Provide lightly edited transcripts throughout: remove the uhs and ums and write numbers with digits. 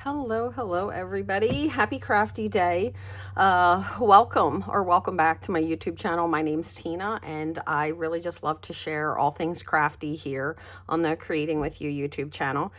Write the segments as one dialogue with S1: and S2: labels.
S1: Hello everybody. Happy crafty day. Welcome back to my YouTube channel. My name's Tina and I really just love to share all things crafty here on the Creating With You YouTube channel.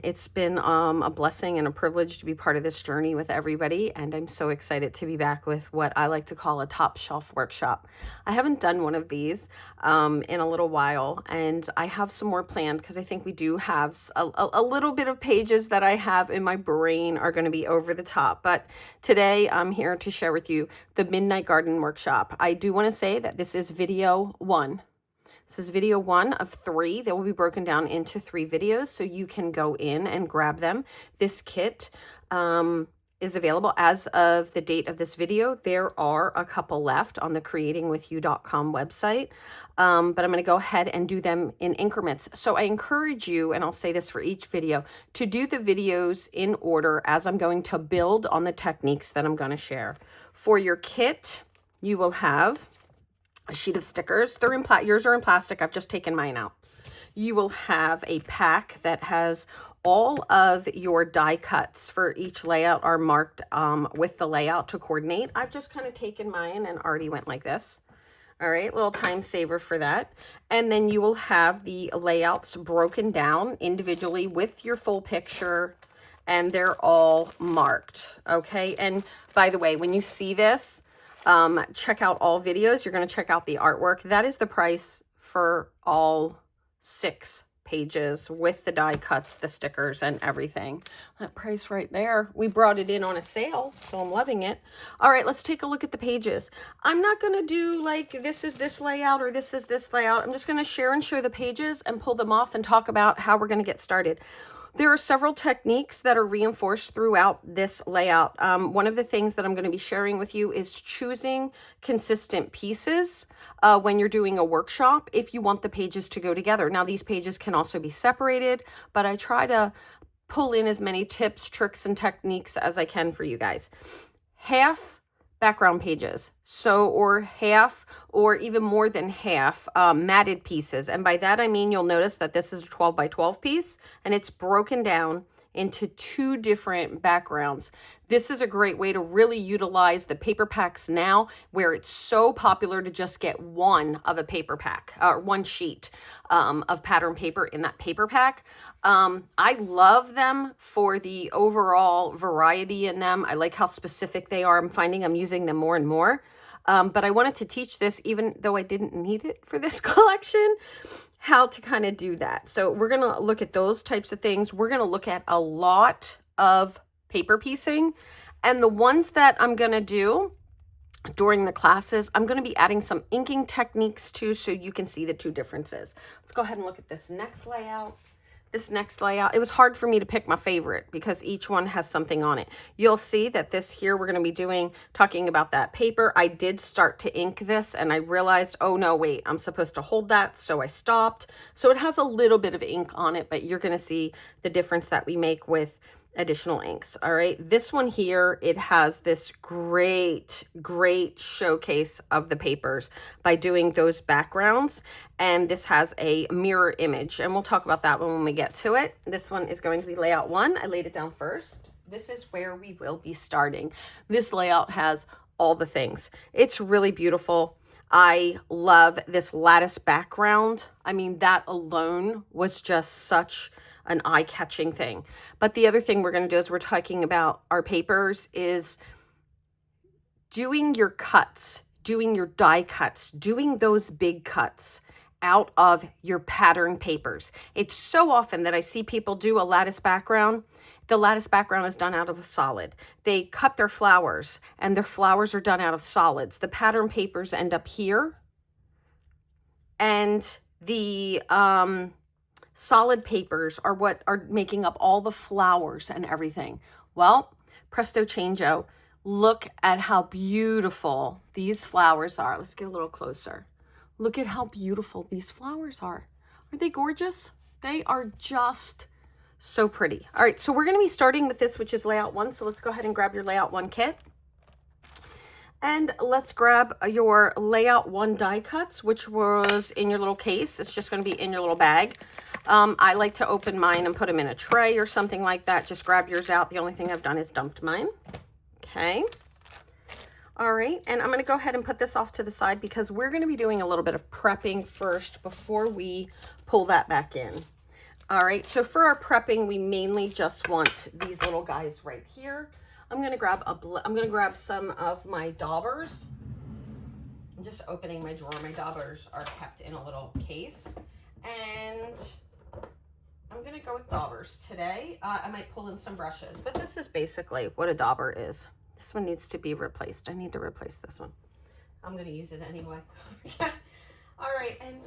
S1: It's been a blessing and a privilege to be part of this journey with everybody, and I'm so excited to be back with what I like to call a top shelf workshop. I haven't done one of these in a little while, and I have some more planned because I think we do have a little bit of pages that I have in my brain are going to be over the top. But today I'm here to share with you the Midnight Garden Workshop. I do want to say that this is video one. This is video one of 3. They will be broken down into 3 videos, so you can go in and grab them. This kit is available as of the date of this video. There are a couple left on the creatingwithyou.com website, but I'm going to go ahead and do them in increments. So I encourage you, and I'll say this for each video, to do the videos in order as I'm going to build on the techniques that I'm going to share. For your kit, you will have a sheet of stickers. They're in yours are in plastic. I've just taken mine out. You will have a pack that has all of your die cuts for each layout are marked with the layout to coordinate. I've just kind of taken mine and already went like this. All right, little time saver for that. And then you will have the layouts broken down individually with your full picture, and they're all marked. Okay, and by the way, when you see this, check out all videos. You're going to check out the artwork. That is the price for all 6 pages with the die cuts, the stickers, and everything. That price right there. We brought it in on a sale, so I'm loving it. All right, let's take a look at the pages. I'm not going to do like this is this layout or this is this layout. I'm just going to share and show the pages and pull them off and talk about how we're going to get started. There are several techniques that are reinforced throughout this layout. One of the things that I'm going to be sharing with you is choosing consistent pieces when you're doing a workshop if you want the pages to go together. Now, these pages can also be separated, but I try to pull in as many tips, tricks, and techniques as I can for you guys. Half background pages, or half or even more than half matted pieces. And by that I mean you'll notice that this is a 12 by 12 piece and it's broken down into 2 different backgrounds. This is a great way to really utilize the paper packs now, where it's so popular to just get one of a paper pack or one sheet of pattern paper in that paper pack. I love them for the overall variety in them. I like how specific they are. I'm finding I'm using them more and more. But I wanted to teach this, even though I didn't need it for this collection, how to kind of do that. So we're going to look at those types of things. We're going to look at a lot of paper piecing, and the ones that I'm going to do during the classes, I'm going to be adding some inking techniques too, so you can see the 2 differences. Let's go ahead and look at this next layout. It was hard for me to pick my favorite because each one has something on it. You'll see that this here, we're going to be talking about that paper. I did start to ink this and I realized, oh no, wait, I'm supposed to hold that. So I stopped. So it has a little bit of ink on it, but you're going to see the difference that we make with additional inks. All right, this one here, it has this great showcase of the papers by doing those backgrounds, and this has a mirror image, and we'll talk about that when we get to it. This one is going to be layout 1. I laid it down first. This is where we will be starting. This layout has all the things. It's really beautiful. I love this lattice background. I mean, that alone was just such an eye-catching thing. But the other thing we're going to do as we're talking about our papers is doing your cuts, doing your die cuts, doing those big cuts out of your pattern papers. It's so often that I see people do a lattice background. The lattice background is done out of the solid. They cut their flowers and their flowers are done out of solids. The pattern papers end up here, and the solid papers are what are making up all the flowers and everything. Well, presto changeo. Look at how beautiful these flowers are. Let's get a little closer. Look at how beautiful these flowers are. Aren't they gorgeous? They are just so pretty. All right, so we're going to be starting with this, which is layout 1. So let's go ahead and grab your layout 1 kit. And let's grab your layout 1 die cuts, which was in your little case. It's just going to be in your little bag. I like to open mine and put them in a tray or something like that. Just grab yours out. The only thing I've done is dumped mine. Okay. All right, and I'm going to go ahead and put this off to the side because we're going to be doing a little bit of prepping first before we pull that back in. All right, so for our prepping, we mainly just want these little guys right here. I'm going to grab some of my daubers. I'm just opening my drawer. My daubers are kept in a little case, and I'm going to go with daubers today. I might pull in some brushes, but this is basically what a dauber is. This one needs to be replaced. I need to replace this one. I'm going to use it anyway. All right, and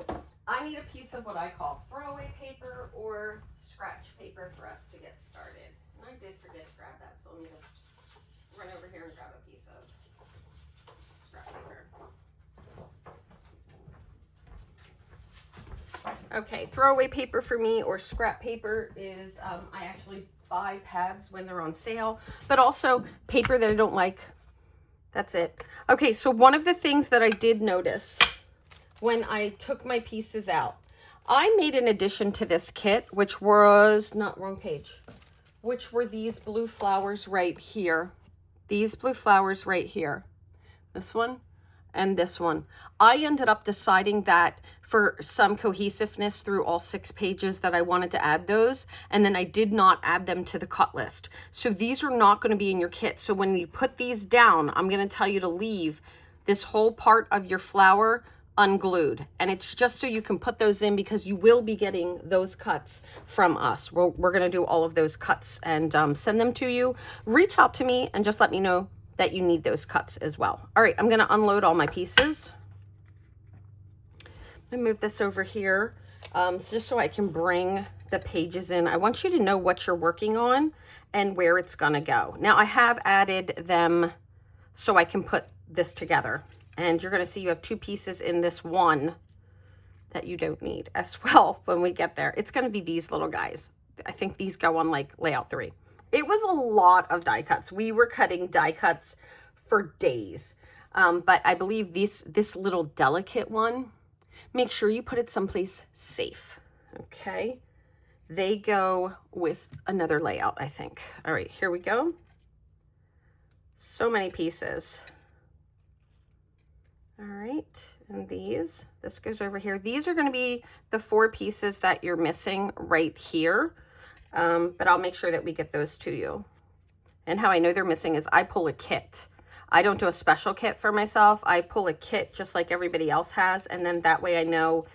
S1: I need a piece of what I call throwaway paper or scratch paper for us to get started. And I did forget to grab that, so let me just run over here and grab a piece of scrap paper. Okay, throwaway paper for me or scrap paper is, I actually buy pads when they're on sale, but also paper that I don't like. That's it. Okay, so one of the things that I did notice when I took my pieces out, I made an addition to this kit, which was, not wrong page, which were these blue flowers right here. These blue flowers right here. This one and this one. I ended up deciding that for some cohesiveness through all 6 pages that I wanted to add those, and then I did not add them to the cut list. So these are not going to be in your kit. So when you put these down, I'm going to tell you to leave this whole part of your flower unglued, and it's just so you can put those in because you will be getting those cuts from us. We're going to do all of those cuts and send them to you. Reach out to me and just let me know that you need those cuts as well. All right, I'm going to unload all my pieces. I'm going to move this over here just so I can bring the pages in. I want you to know what you're working on and where it's going to go. Now, I have added them so I can put this together. And you're going to see you have 2 pieces in this one that you don't need as well when we get there. It's going to be these little guys. I think these go on like layout 3. It was a lot of die cuts. We were cutting die cuts for days. But I believe this little delicate one, make sure you put it someplace safe. Okay. They go with another layout, I think. All right, here we go. So many pieces. All right, and this goes over here. These are going to be the 4 pieces that you're missing right here, but I'll make sure that we get those to you. And how I know they're missing is I pull a kit. I don't do a special kit for myself. I pull a kit just like everybody else has, and then that way I know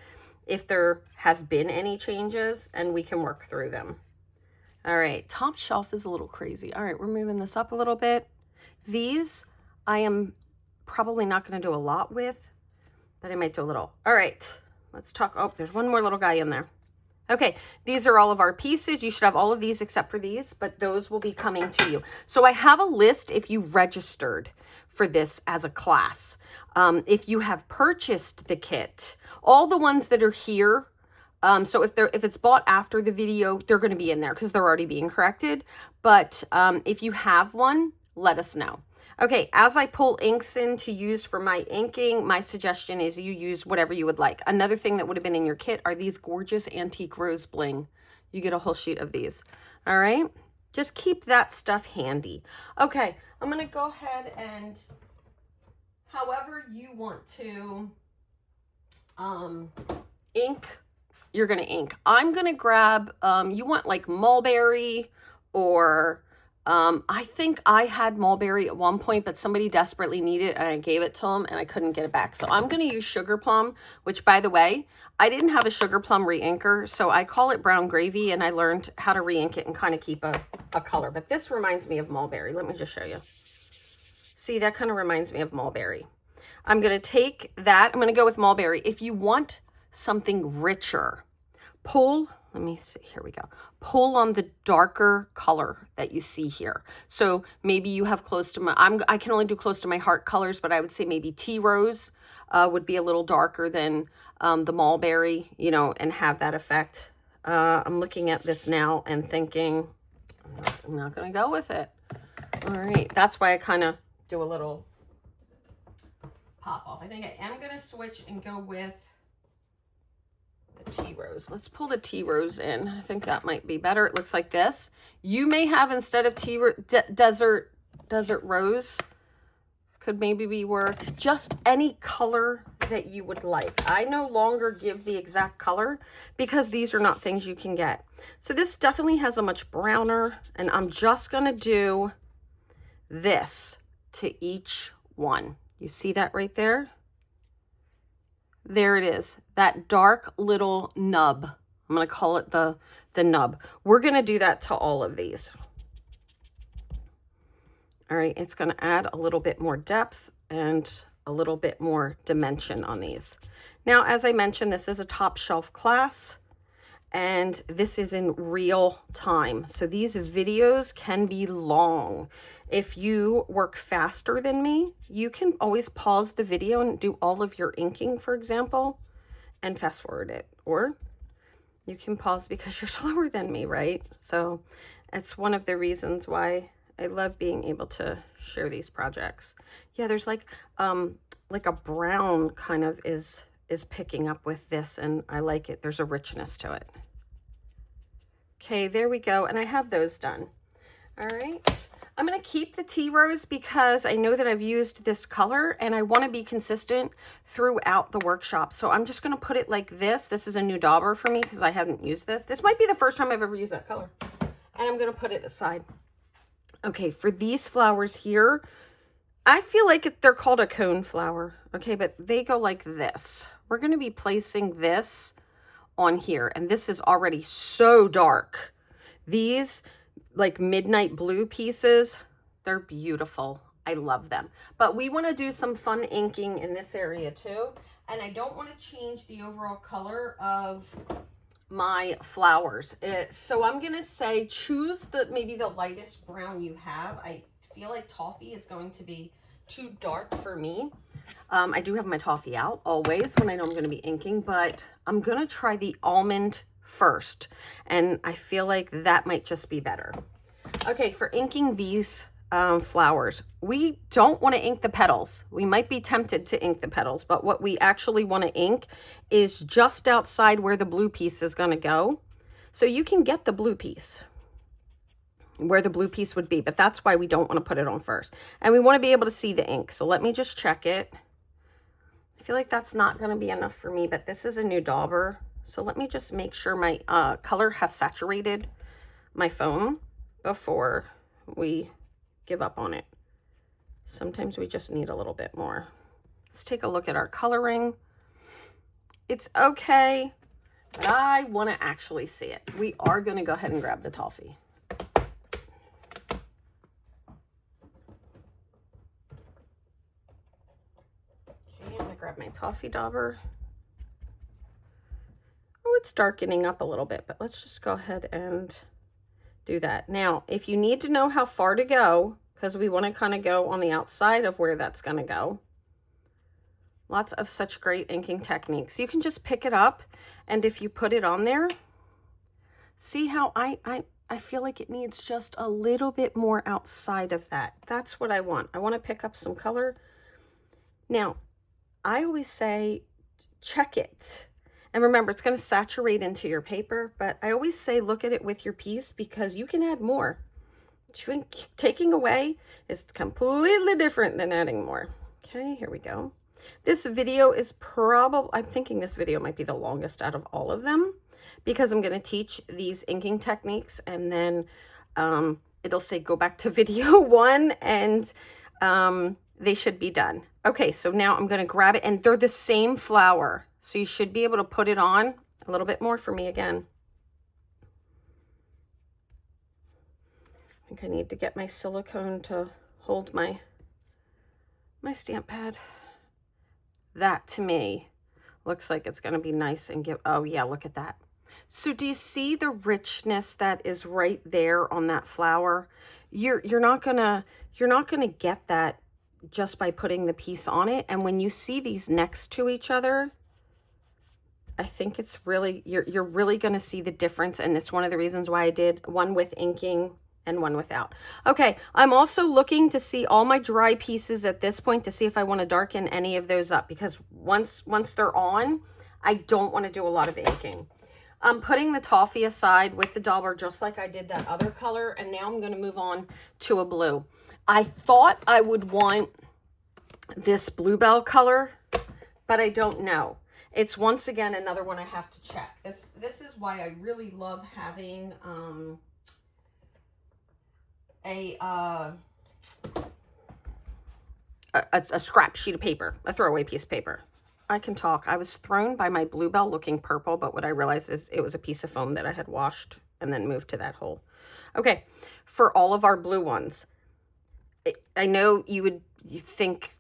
S1: if there has been any changes and we can work through them. All right, top shelf is a little crazy. All right, we're moving this up a little bit. These I am probably not going to do a lot with, but I might do a little. All right, let's talk. Oh, there's one more little guy in there. Okay, these are all of our pieces. You should have all of these except for these, but those will be coming to you. So I have a list if you registered for this as a class. If you have purchased the kit, all the ones that are here, so if it's bought after the video, they're going to be in there because they're already being corrected. But if you have one, let us know. Okay, as I pull inks in to use for my inking, my suggestion is you use whatever you would like. Another thing that would have been in your kit are these gorgeous antique rose bling. You get a whole sheet of these. All right, just keep that stuff handy. Okay, I'm going to go ahead and however you want to ink, you're going to ink. I'm going to grab, you want like mulberry or... I think I had mulberry at one point, but somebody desperately needed it and I gave it to them and I couldn't get it back. So I'm going to use sugar plum, which by the way, I didn't have a sugar plum re-inker. So I call it brown gravy and I learned how to re-ink it and kind of keep a color. But this reminds me of mulberry. Let me just show you. See, that kind of reminds me of mulberry. I'm going to take that. I'm going to go with mulberry. If you want something richer, let me see, here we go. Pull on the darker color that you see here. So maybe you have close to I can only do close to my heart colors, but I would say maybe tea rose would be a little darker than the mulberry, you know, and have that effect. I'm looking at this now and thinking, I'm not going to go with it. All right, that's why I kind of do a little pop off. I think I am going to switch and go with the tea rose. Let's pull the tea rose in. I think that might be better. It looks like this. You may have, instead of desert rose, could maybe be work. Just any color that you would like. I no longer give the exact color because these are not things you can get. So this definitely has a much browner, and I'm just gonna do this to each one. You see that right there? There it is, that dark little nub. I'm gonna call it the nub. We're gonna do that to all of these. All right, it's gonna add a little bit more depth and a little bit more dimension on these. Now, as I mentioned, this is a top shelf class, and this is in real time. So these videos can be long. If you work faster than me, you can always pause the video and do all of your inking, for example, and fast forward it. Or you can pause because you're slower than me, right? So it's one of the reasons why I love being able to share these projects. Yeah, there's like a brown kind of is picking up with this, and I like it. There's a richness to it. Okay, there we go. And I have those done. All right. I'm going to keep the tea rose because I know that I've used this color and I want to be consistent throughout the workshop. So I'm just going to put it like this. This is a new dauber for me because I haven't used this. This might be the first time I've ever used that color. And I'm going to put it aside. Okay, for these flowers here, I feel like they're called a cone flower. Okay, but they go like this. We're going to be placing this on here, and this is already so dark. These like midnight blue pieces, they're beautiful. I love them. But we want to do some fun inking in this area too, and I don't want to change the overall color of my flowers. So I'm gonna say choose maybe the lightest brown you have. I feel like toffee is going to be too dark for me. I do have my toffee out always when I know I'm going to be inking, but I'm going to try the almond first, and I feel like that might just be better. Okay, for inking these flowers, we don't want to ink the petals. We might be tempted to ink the petals, but what we actually want to ink is just outside where the blue piece is going to go. So you can get the blue piece where the blue piece would be, but that's why we don't want to put it on first. And we want to be able to see the ink. So let me just check it. I feel like that's not going to be enough for me, but this is a new dauber. So let me just make sure my color has saturated my foam before we give up on it. Sometimes we just need a little bit more. Let's take a look at our coloring. It's okay, but I want to actually see it. We are going to go ahead and grab the toffee. Okay, I'm going to grab my toffee dauber. Oh, it's darkening up a little bit, but let's just go ahead and do that. Now, if you need to know how far to go, because we want to kind of go on the outside of where that's going to go. Lots of such great inking techniques. You can just pick it up, and if you put it on there, see how I feel like it needs just a little bit more outside of that. That's what I want. I want to pick up some color. Now, I always say check it. And remember, it's going to saturate into your paper, but I always say look at it with your piece because you can add more. Taking away is completely different than adding more. Okay, here we go. This video is I'm thinking this video might be the longest out of all of them because I'm going to teach these inking techniques, and then it'll say go back to video 1, and they should be done. Okay, so now I'm going to grab it, and they're the same flower. So you should be able to put it on a little bit more for me again. I think I need to get my silicone to hold my stamp pad. That to me looks like it's going to be nice and oh yeah, look at that. So do you see the richness that is right there on that flower? You're not gonna get that just by putting the piece on it. And when you see these next to each other, I think it's really, you're really going to see the difference. And it's one of the reasons why I did one with inking and one without. Okay, I'm also looking to see all my dry pieces at this point to see if I want to darken any of those up, because once they're on, I don't want to do a lot of inking. I'm putting the toffee aside with the dauber just like I did that other color, and now I'm going to move on to a blue. I thought I would want this bluebell color, but I don't know. It's once again another one I have to check. This is why I really love having a scrap sheet of paper, a throwaway piece of paper. I can talk. I was thrown by my bluebell looking purple, but what I realized is it was a piece of foam that I had washed and then moved to that hole. Okay, for all of our blue ones, I know you think,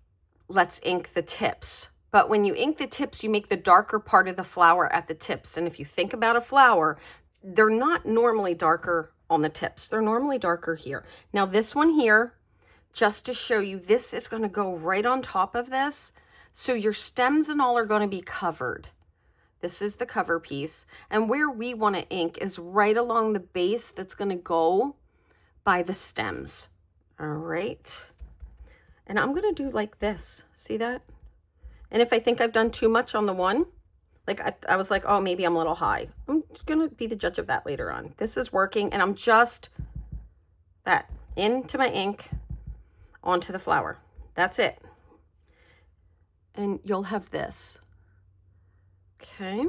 S1: let's ink the tips. But when you ink the tips, you make the darker part of the flower at the tips. And if you think about a flower, they're not normally darker on the tips. They're normally darker here. Now this one here, just to show you, this is going to go right on top of this. So your stems and all are going to be covered. This is the cover piece. And where we want to ink is right along the base that's going to go by the stems. All right. And I'm going to do like this. See that? And if I think I've done too much on the one, like I was like, oh, maybe I'm a little high. I'm going to be the judge of that later on. This is working, and I'm just that into my ink onto the flower. That's it. And you'll have this. Okay.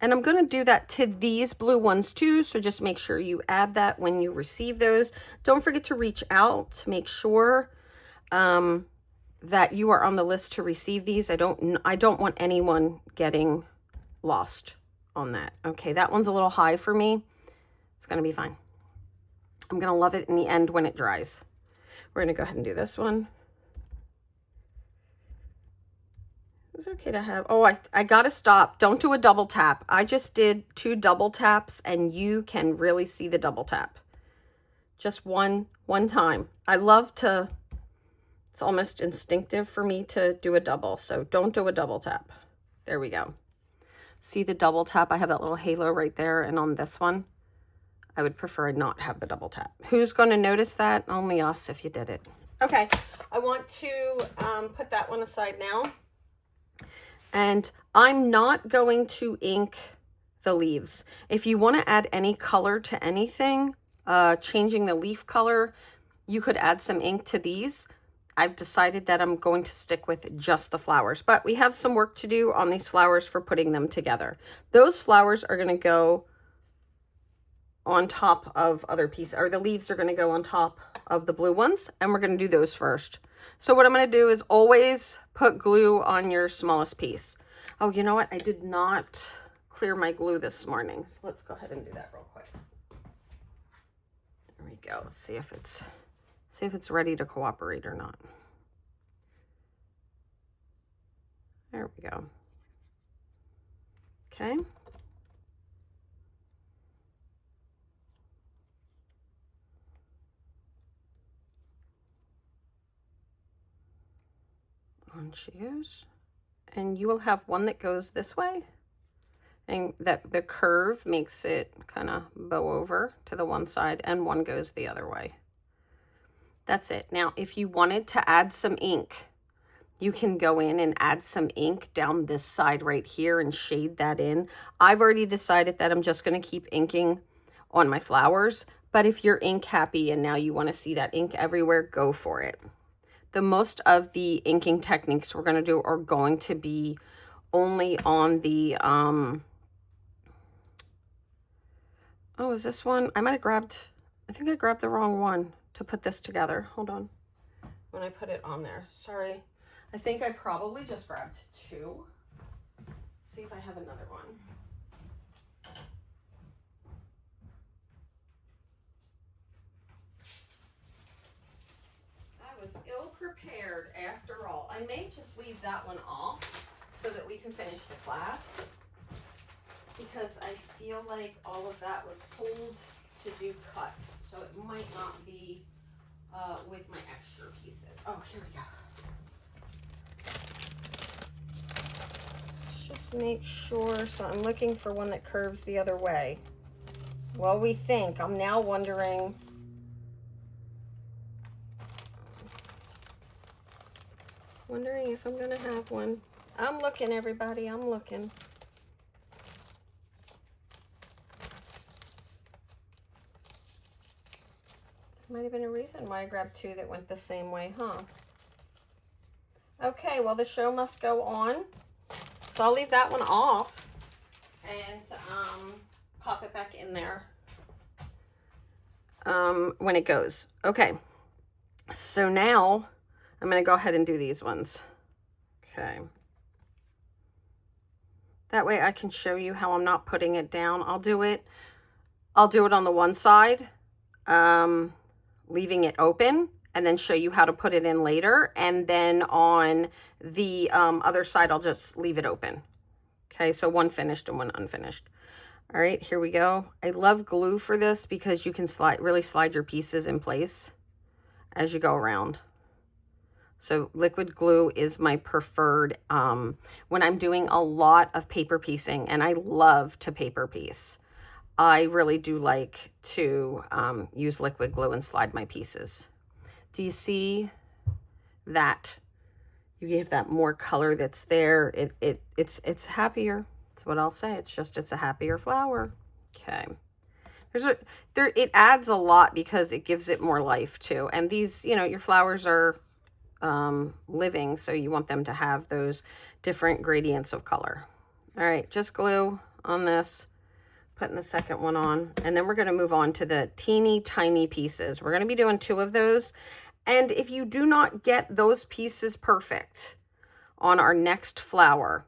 S1: And I'm going to do that to these blue ones too. So just make sure you add that when you receive those. Don't forget to reach out to make sure that you are on the list to receive these. I don't want anyone getting lost on that. Okay, that one's a little high for me. It's going to be fine. I'm going to love it in the end when it dries. We're going to go ahead and do this one. It's okay to have, oh, I got to stop. Don't do a double tap. I just did 2 double taps, and you can really see the double tap. Just one time. I love to, it's almost instinctive for me to do a double, so don't do a double tap. There we go. See the double tap? I have that little halo right there, and on this one, I would prefer not have the double tap. Who's going to notice that? Only us if you did it. Okay, I want to put that one aside now. And I'm not going to ink the leaves. If you want to add any color to anything, changing the leaf color, you could add some ink to these. I've decided that I'm going to stick with just the flowers, but we have some work to do on these flowers for putting them together. Those flowers are going to go on top of other pieces, or the leaves are going to go on top of the blue ones, and we're going to do those first. So what I'm going to do is always put glue on your smallest piece. Oh, you know what? I did not clear my glue this morning. So let's go ahead and do that real quick. There we go. Let's see if it's ready to cooperate or not. There we go. Okay. On she goes. And you will have one that goes this way, and that the curve makes it kind of bow over to the one side, and one goes the other way. That's it. Now, if you wanted to add some ink, you can go in and add some ink down this side right here and shade that in. I've already decided that I'm just going to keep inking on my flowers, but if you're ink happy and now you want to see that ink everywhere, go for it. The most of the inking techniques we're going to do are going to be only on the, oh, is this one? I think I grabbed the wrong one to put this together. Hold on. When I put it on there. Sorry. I think I probably just grabbed 2. See if I have another one. Was ill prepared after all. I may just leave that one off so that we can finish the class, because I feel like all of that was pulled to do cuts, so it might not be with my extra pieces. Oh, here we go. Just make sure. So I'm looking for one that curves the other way. Well, we think. I'm now wondering. Wondering if I'm going to have one. I'm looking, everybody. I'm looking. Might have been a reason why I grabbed two that went the same way, huh? Okay, well, the show must go on. So I'll leave that one off and pop it back in there when it goes. Okay, so now I'm going to go ahead and do these ones. Okay. That way I can show you how I'm not putting it down. I'll do it on the one side, leaving it open, and then show you how to put it in later. And then on the other side, I'll just leave it open. Okay, so one finished and one unfinished. All right, here we go. I love glue for this because you can really slide your pieces in place as you go around. So liquid glue is my preferred when I'm doing a lot of paper piecing, and I love to paper piece. I really do like to use liquid glue and slide my pieces. Do you see that? You give that more color that's there. It's happier. That's what I'll say. It's a happier flower. Okay. It adds a lot because it gives it more life too. And these, your flowers are living, so you want them to have those different gradients of color. All right, just glue on this, putting the second one on, and then we're going to move on to the teeny tiny pieces. We're going to be doing 2 of those, and if you do not get those pieces perfect on our next flower,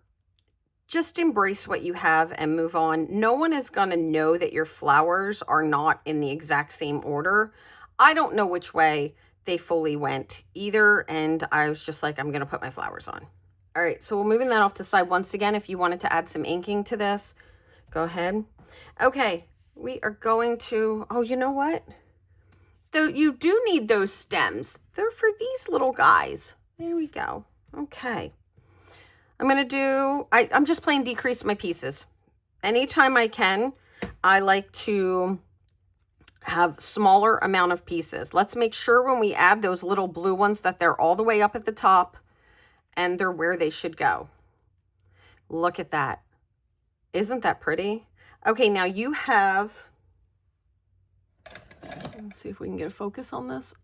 S1: just embrace what you have and move on. No one is going to know that your flowers are not in the exact same order. I don't know which way they fully went either, and I was just like, I'm gonna put my flowers on. All right, so we're moving that off the side. Once again, if you wanted to add some inking to this, go ahead. Okay, we are going to, oh, you know what? Though you do need those stems. They're for these little guys. There we go. Okay. I'm gonna do, I'm just playing decrease my pieces. Anytime I can, I like to have smaller amount of pieces. Let's make sure when we add those little blue ones that they're all the way up at the top and they're where they should go. Look at that. Isn't that pretty? Okay, now you have, let's see if we can get a focus on this.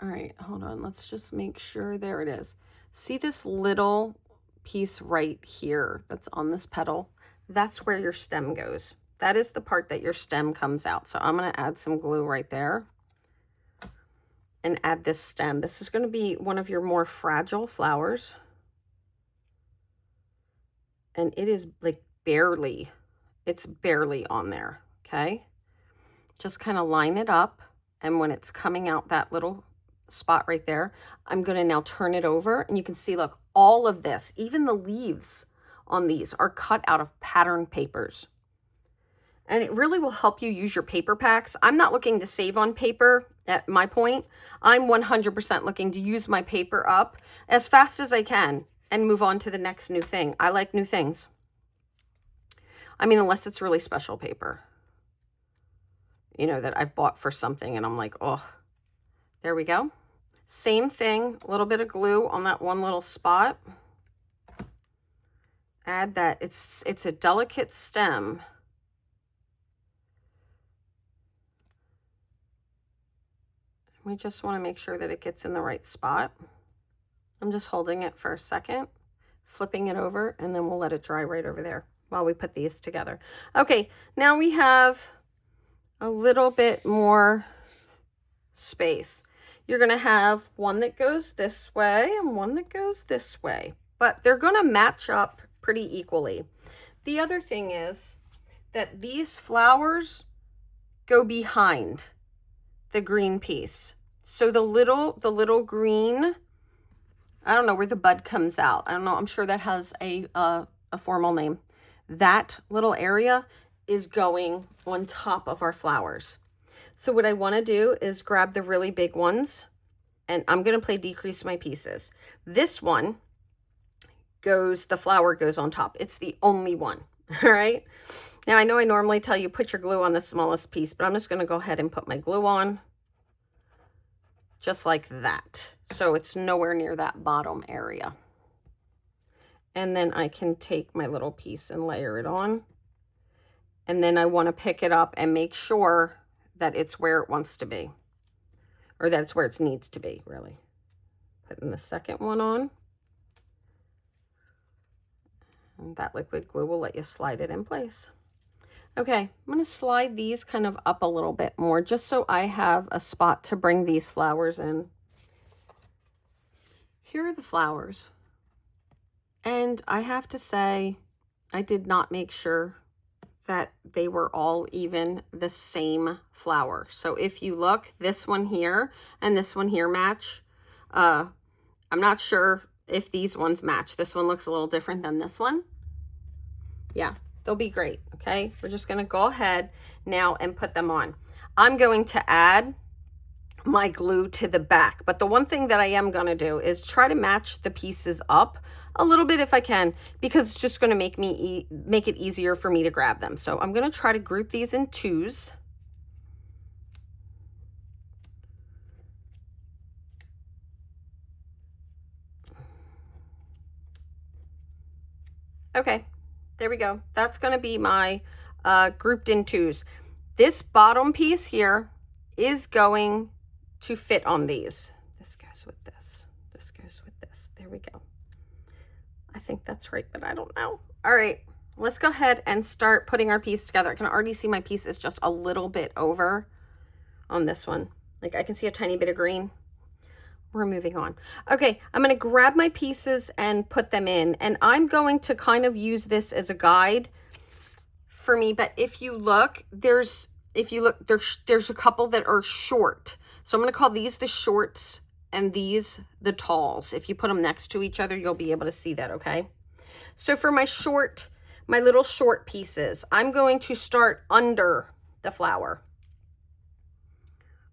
S1: All right, hold on. Let's just make sure. There it is. See this little piece right here that's on this petal? That's where your stem goes. That is the part that your stem comes out. So I'm going to add some glue right there and add this stem. This is going to be one of your more fragile flowers. And it is like it's barely on there. Okay. Just kind of line it up. And when it's coming out that little spot right there, I'm going to now turn it over, and you can see, look, all of this, even the leaves on these are cut out of pattern papers. And it really will help you use your paper packs. I'm not looking to save on paper at my point. I'm 100% looking to use my paper up as fast as I can and move on to the next new thing. I like new things. I mean, unless it's really special paper, that I've bought for something and I'm like, oh, there we go. Same thing, a little bit of glue on that one little spot. Add that. It's a delicate stem. We just want to make sure that it gets in the right spot. I'm just holding it for a second, flipping it over, and then we'll let it dry right over there while we put these together. Okay, now we have a little bit more space. You're going to have one that goes this way and one that goes this way, but they're going to match up pretty equally. The other thing is that these flowers go behind the green piece. So the little green, I don't know where the bud comes out. I don't know. I'm sure that has a formal name. That little area is going on top of our flowers. So what I want to do is grab the really big ones, and I'm going to play decrease my pieces. This one the flower goes on top. It's the only one. All right. Now I know I normally tell you put your glue on the smallest piece, but I'm just going to go ahead and put my glue on just like that. So it's nowhere near that bottom area. And then I can take my little piece and layer it on. And then I want to pick it up and make sure that it's where it wants to be. or that it's where it needs to be, really. Putting the second one on. And that liquid glue will let you slide it in place. Okay, I'm going to slide these kind of up a little bit more just so I have a spot to bring these flowers in. Here are the flowers. And I have to say, I did not make sure that they were all even the same flower. So if you look, this one here and this one here match. I'm not sure if these ones match. This one looks a little different than this one. Yeah, they'll be great, okay? We're just gonna go ahead now and put them on. I'm going to add my glue to the back, but the one thing that I am gonna do is try to match the pieces up a little bit if I can, because it's just gonna make it easier for me to grab them. So I'm gonna try to group these in twos. Okay, there we go. That's gonna be my grouped in twos. This bottom piece here is going to fit on these. This goes with this. This goes with this. There we go. I think that's right, but I don't know. All right, let's go ahead and start putting our piece together. I can already see my piece is just a little bit over on this one. Like I can see a tiny bit of green. We're moving on. Okay, I'm going to grab my pieces and put them in, and I'm going to kind of use this as a guide for me. But if you look, there's a couple that are short. So I'm going to call these the shorts and these the talls. If you put them next to each other, you'll be able to see that, okay? So for my little short pieces, I'm going to start under the flower.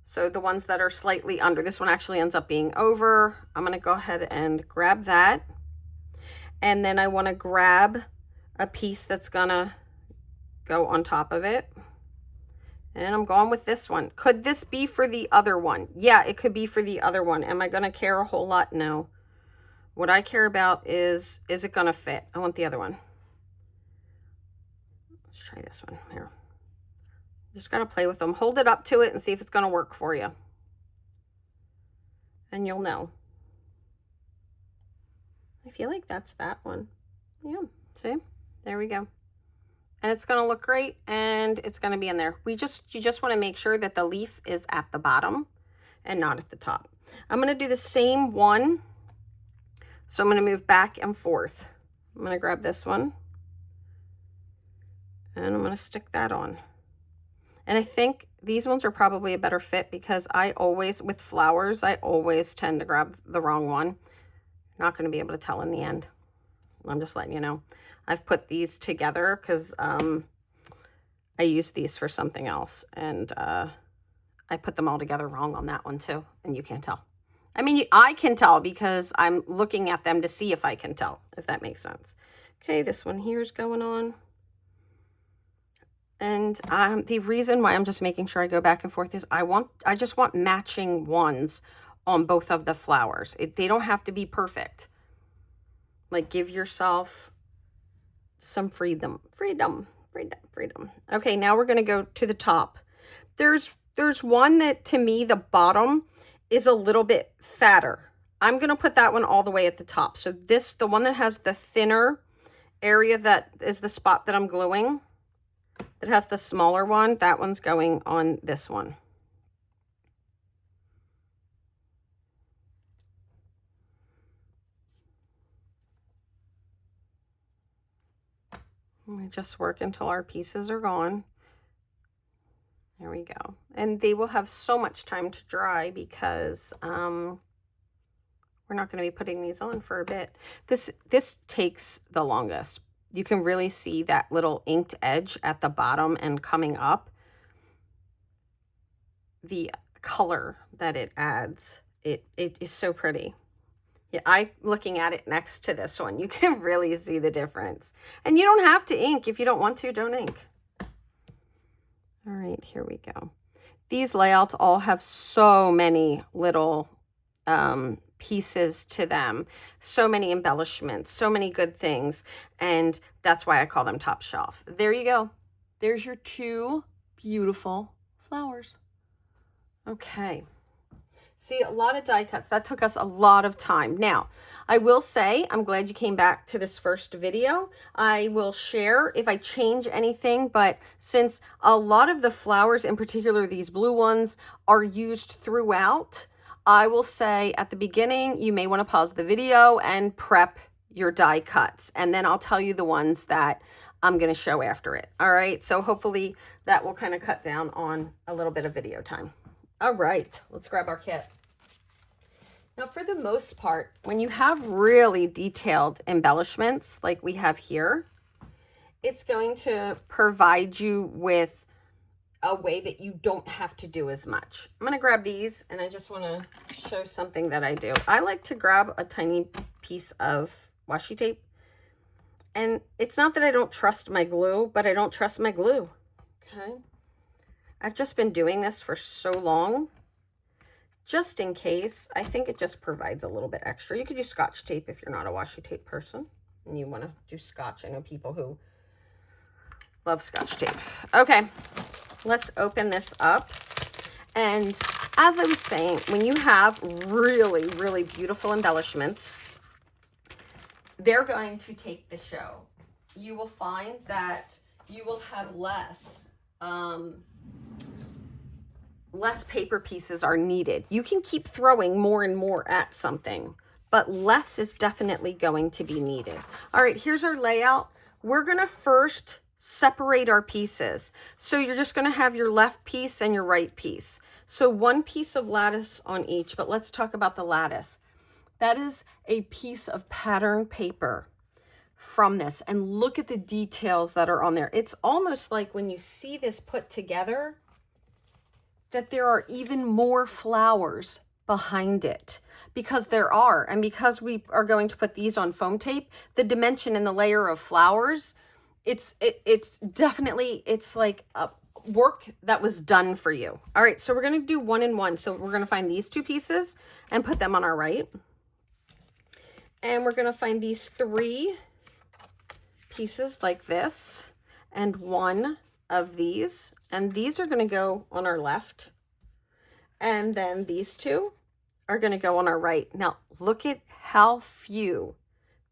S1: So the ones that are slightly under, this one actually ends up being over. I'm going to go ahead and grab that. And then I want to grab a piece that's going to go on top of it. And I'm going with this one. Could this be for the other one? Yeah, it could be for the other one. Am I going to care a whole lot? No. What I care about is it going to fit? I want the other one. Let's try this one here. Just got to play with them. Hold it up to it and see if it's going to work for you. And you'll know. I feel like that's that one. Yeah, see? There we go. And it's going to look great, and it's going to be in there. You just want to make sure that the leaf is at the bottom and not at the top. I'm going to do the same one. So I'm going to move back and forth. I'm going to grab this one. And I'm going to stick that on. And I think these ones are probably a better fit because with flowers, I always tend to grab the wrong one. Not going to be able to tell in the end. I'm just letting you know. I've put these together because I used these for something else. And I put them all together wrong on that one too. And you can't tell. I mean, I can tell because I'm looking at them to see if I can tell, if that makes sense. Okay, this one here is going on. And the reason why I'm just making sure I go back and forth is I just want matching ones on both of the flowers. They don't have to be perfect. Like, give yourself some freedom. Okay, now we're going to go to the top. There's one that, to me, the bottom is a little bit fatter. I'm going to put that one all the way at the top. So the one that has the thinner area, that is the spot that I'm gluing, that has the smaller one, that one's going on this one. We just work until our pieces are gone. There we go. And they will have so much time to dry because we're not going to be putting these on for a bit. This takes the longest. You can really see that little inked edge at the bottom and coming up. The color that it adds, it is so pretty. Yeah, looking at it next to this one, you can really see the difference. And you don't have to ink. If you don't want to, don't ink. All right, here we go. These layouts all have so many little pieces to them, so many embellishments, so many good things, and that's why I call them top shelf. There you go. There's your two beautiful flowers. Okay. See, a lot of die cuts. That took us a lot of time. Now, I will say, I'm glad you came back to this first video. I will share if I change anything, but since a lot of the flowers, in particular these blue ones, are used throughout, I will say at the beginning, you may want to pause the video and prep your die cuts. And then I'll tell you the ones that I'm going to show after it. All right. So hopefully that will kind of cut down on a little bit of video time. All right, let's grab our kit. Now, for the most part, when you have really detailed embellishments like we have here, it's going to provide you with a way that you don't have to do as much. I'm going to grab these, and I just want to show something that I do. I like to grab a tiny piece of washi tape. And it's not that I don't trust my glue, but I don't trust my glue. Okay. I've just been doing this for so long. Just in case, I think it just provides a little bit extra. You could use Scotch tape if you're not a washi tape person and you want to do Scotch. I know people who love Scotch tape. Okay, let's open this up. And as I was saying, when you have really, really beautiful embellishments, they're going to take the show. You will find that you will have less paper pieces are needed. You can keep throwing more and more at something, but less is definitely going to be needed. All right, here's our layout. We're going to first separate our pieces. So you're just going to have your left piece and your right piece. So one piece of lattice on each, but let's talk about the lattice. That is a piece of pattern paper from this, and look at the details that are on there. It's almost like when you see this put together, that there are even more flowers behind it, because there are, and because we are going to put these on foam tape, the dimension and the layer of flowers, it's definitely, it's like a work that was done for you. All right, so we're going to do 1 and 1. So we're going to find these 2 pieces and put them on our right. And we're going to find these 3 pieces like this, and 1 of these, and these are going to go on our left, and then these 2 are going to go on our right. Now look at how few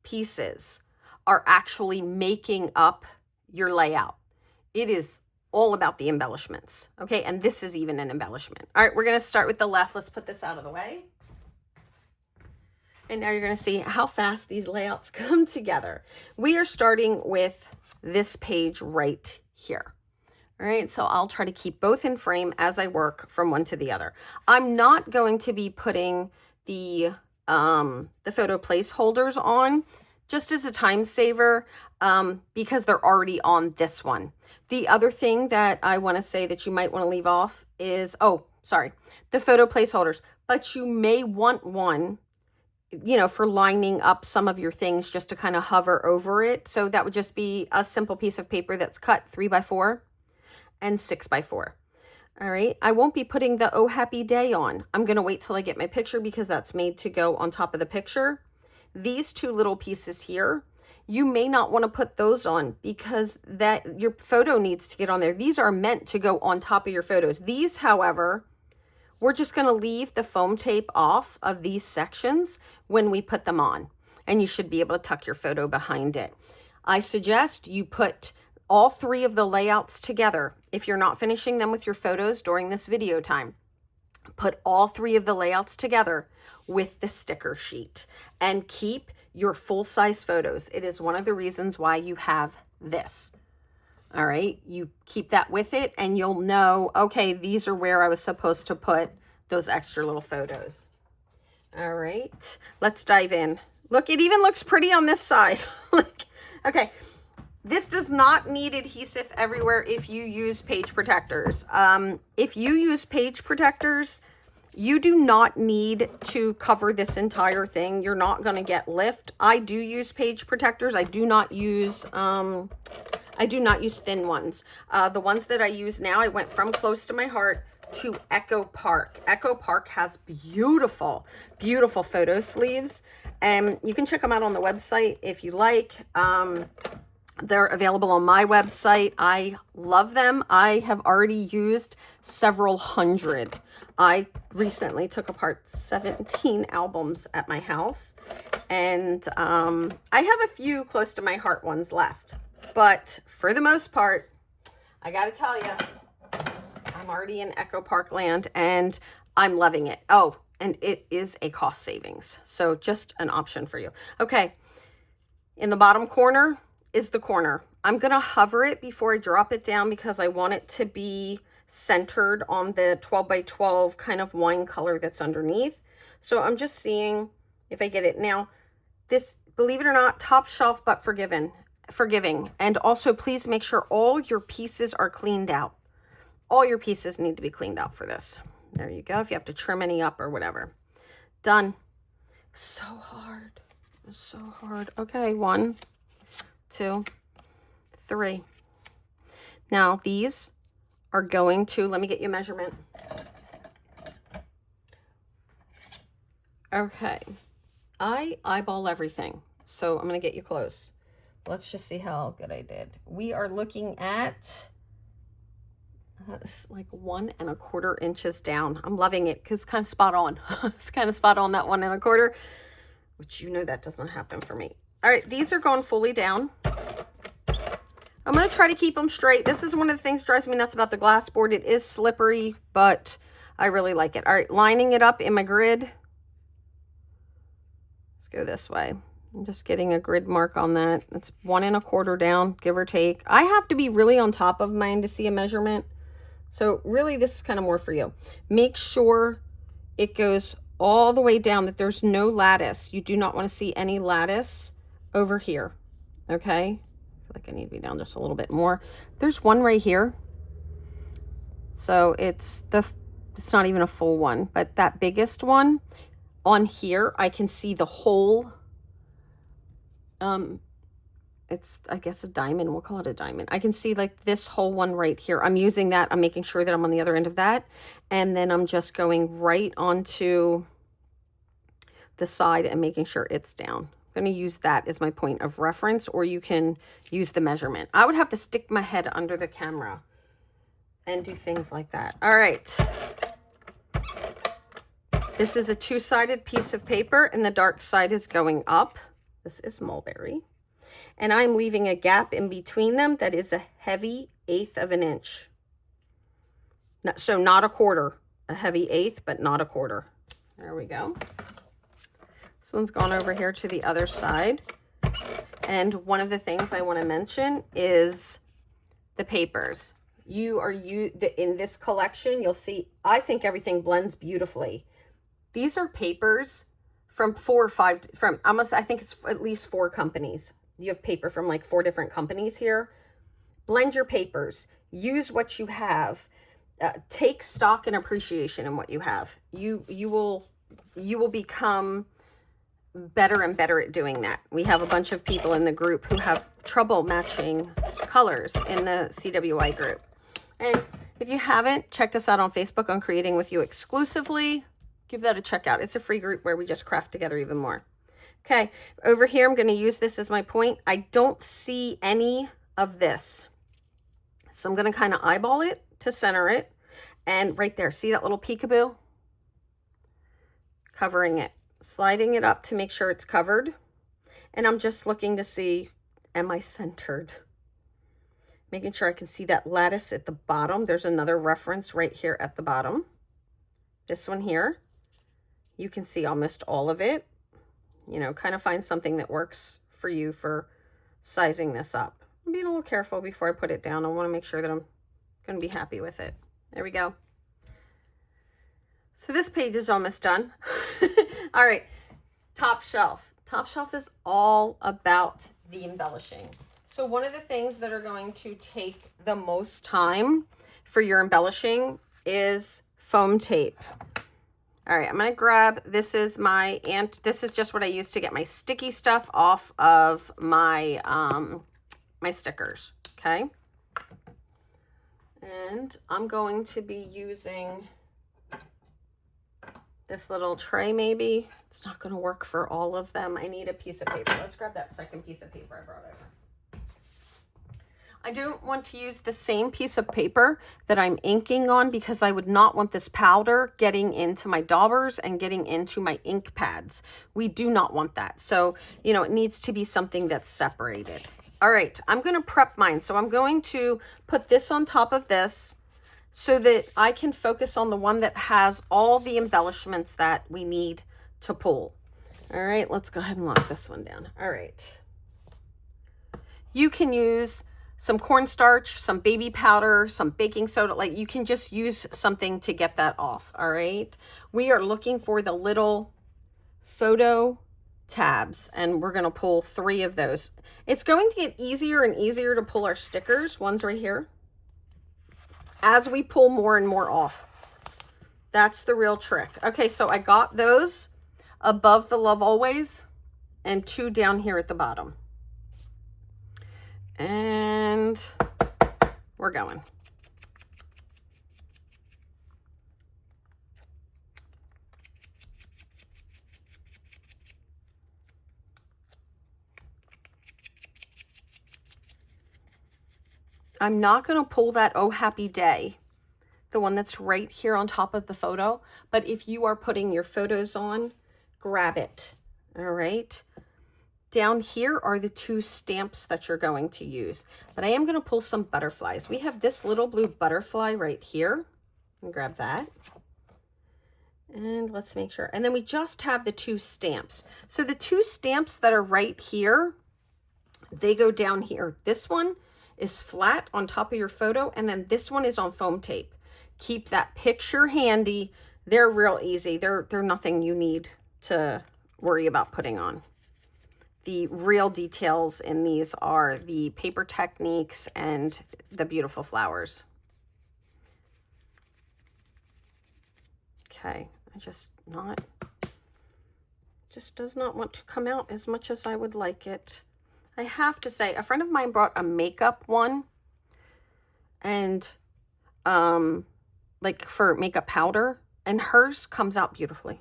S1: pieces are actually making up your layout. It is all about the embellishments. Okay, and this is even an embellishment. All right, we're going to start with the left. Let's put this out of the way. And now you're going to see how fast these layouts come together. We are starting with this page right here. All right, so I'll try to keep both in frame as I work from one to the other. I'm not going to be putting the photo placeholders on just as a time saver because they're already on this one. The other thing that I want to say that you might want to leave off is, the photo placeholders, but you may want one, you know, for lining up some of your things just to kind of hover over it. So that would just be a simple piece of paper that's cut 3x4 and 6x4. All right, I won't be putting the Oh Happy Day on. I'm going to wait till I get my picture because that's made to go on top of the picture. These 2 little pieces here, you may not want to put those on because that your photo needs to get on there. These are meant to go on top of your photos. These, however, we're just going to leave the foam tape off of these sections when we put them on, and you should be able to tuck your photo behind it. I suggest you put all 3 of the layouts together. If you're not finishing them with your photos during this video time, put all 3 of the layouts together with the sticker sheet and keep your full-size photos. It is one of the reasons why you have this. All right, you keep that with it and you'll know, okay, these are where I was supposed to put those extra little photos. All right, let's dive in. Look, it even looks pretty on this side. Okay, this does not need adhesive everywhere if you use page protectors. If you use page protectors, you do not need to cover this entire thing. You're not going to get lift. I do use page protectors. I do not use thin ones. The ones that I use now, I went from Close to My Heart to Echo Park. Echo Park has beautiful, beautiful photo sleeves, and you can check them out on the website if you like. They're available on my website. I love them. I have already used several hundred. I recently took apart 17 albums at my house, and I have a few close to my heart ones left. But for the most part, I got to tell you, I'm already in Echo Park land, and I'm loving it. Oh, and it is a cost savings. So just an option for you. Okay, in the bottom corner is the corner. I'm going to hover it before I drop it down because I want it to be centered on the 12 by 12 kind of wine color that's underneath. So I'm just seeing if I get it. Now, this, believe it or not, top shelf but forgiving. And also, please make sure all your pieces are cleaned out. All your pieces need to be cleaned out for this. There you go. If you have to trim any up or whatever. Done. So hard. So hard. Okay, 1, 2, 3. Now these are going to, let me get you a measurement. Okay, I eyeball everything, so I'm going to get you close. Let's just see how good I did. We are looking at like 1 1/4 inches down. I'm loving it because it's kind of spot on. It's kind of spot on, that 1 1/4, which you know that doesn't happen for me. All right, these are going fully down. I'm going to try to keep them straight. This is one of the things that drives me nuts about the glass board. It is slippery, but I really like it. All right, lining it up in my grid. Let's go this way. I'm just getting a grid mark on that. It's 1 1/4 down, give or take. I have to be really on top of mine to see a measurement. So really, this is kind of more for you. Make sure it goes all the way down, that there's no lattice. You do not want to see any lattice over here. Okay? I feel like I need to be down just a little bit more. There's one right here. So it's not even a full one, but that biggest one on here, I can see the whole, it's, I guess, a diamond. We'll call it a diamond. I can see like this whole one right here. I'm using that. I'm making sure that I'm on the other end of that. And then I'm just going right onto the side and making sure it's down. I'm going to use that as my point of reference, or you can use the measurement. I would have to stick my head under the camera and do things like that. All right. This is a 2-sided piece of paper, and the dark side is going up. This is mulberry. And I'm leaving a gap in between them that is a heavy 1/8 of an inch. So not a quarter, a heavy 1/8, but not a quarter. There we go. This one's gone over here to the other side. And one of the things I want to mention is the papers. In this collection, you'll see, I think everything blends beautifully. These are papers from 4 or 5, I think it's at least 4 companies. You have paper from like 4 different companies here. Blend your papers. Use what you have. Take stock and appreciation in what you have. You will become better and better at doing that. We have a bunch of people in the group who have trouble matching colors in the CWI group. And if you haven't, check us out on Facebook on Creating With You exclusively. Give that a check out. It's a free group where we just craft together even more. Okay, over here, I'm going to use this as my point. I don't see any of this. So I'm going to kind of eyeball it to center it. And right there, see that little peekaboo? Covering it. Sliding it up to make sure it's covered. And I'm just looking to see, am I centered? Making sure I can see that lattice at the bottom. There's another reference right here at the bottom. This one here. You can see almost all of it. You know, kind of find something that works for you for sizing this up. I'm being a little careful before I put it down. I want to make sure that I'm going to be happy with it. There we go. So this page is almost done. All right, top shelf. Top shelf is all about the embellishing. So one of the things that are going to take the most time for your embellishing is foam tape. All right, I'm going to grab, this is just what I use to get my sticky stuff off of my, my stickers, okay? And I'm going to be using this little tray maybe. It's not going to work for all of them. I need a piece of paper. Let's grab that second piece of paper I brought over. I don't want to use the same piece of paper that I'm inking on because I would not want this powder getting into my daubers and getting into my ink pads. We do not want that. So, you know, it needs to be something that's separated. All right, I'm going to prep mine. So I'm going to put this on top of this so that I can focus on the one that has all the embellishments that we need to pull. All right, let's go ahead and lock this one down. All right. You can use some cornstarch, some baby powder, some baking soda. Like, you can just use something to get that off. All right. We are looking for the little photo tabs, and we're going to pull 3 of those. It's going to get easier and easier to pull our stickers. One's right here. As we pull more and more off. That's the real trick. Okay, so I got those above the Love Always and 2 down here at the bottom. And we're going. I'm not going to pull that Oh Happy Day, the one that's right here on top of the photo. But if you are putting your photos on, grab it. All right. Down here are the 2 stamps that you're going to use. But I am going to pull some butterflies. We have this little blue butterfly right here. And grab that. And let's make sure. And then we just have the 2 stamps. So the 2 stamps that are right here, they go down here. This one is flat on top of your photo, and then this one is on foam tape. Keep that picture handy. They're real easy. They're nothing you need to worry about putting on. The real details in these are the paper techniques and the beautiful flowers. Okay, just does not want to come out as much as I would like it. I have to say, a friend of mine brought a makeup one, and like for makeup powder, and hers comes out beautifully.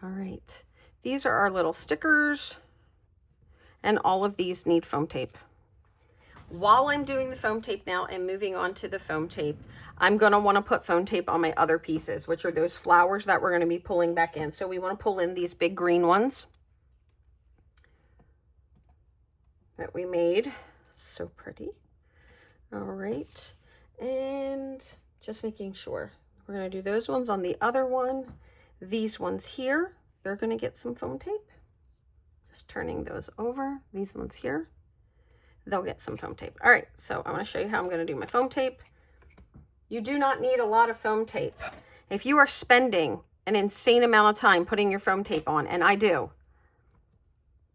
S1: All right, these are our little stickers, and all of these need foam tape. While I'm doing the foam tape now and moving on to the foam tape, I'm going to want to put foam tape on my other pieces, which are those flowers that we're going to be pulling back in. So we want to pull in these big green ones that we made. So pretty. All right. And just making sure. We're going to do those ones on the other one. These ones here, they're going to get some foam tape. Just turning those over. These ones here, they'll get some foam tape. All right, so I want to show you how I'm going to do my foam tape. You do not need a lot of foam tape. If you are spending an insane amount of time putting your foam tape on, and I do,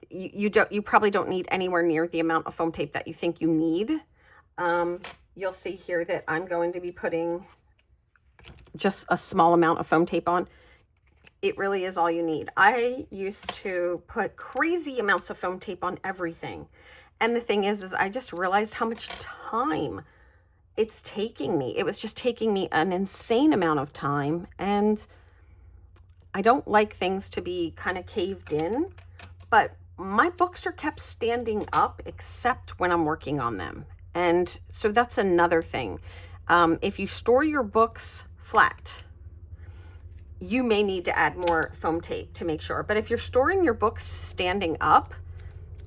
S1: you probably don't need anywhere near the amount of foam tape that you think you need. You'll see here that I'm going to be putting just a small amount of foam tape on. It really is all you need. I used to put crazy amounts of foam tape on everything. And the thing is I just realized how much time it's taking me. It was just taking me an insane amount of time. And I don't like things to be kind of caved in, but my books are kept standing up except when I'm working on them. And so that's another thing. If you store your books flat, you may need to add more foam tape to make sure. But if you're storing your books standing up,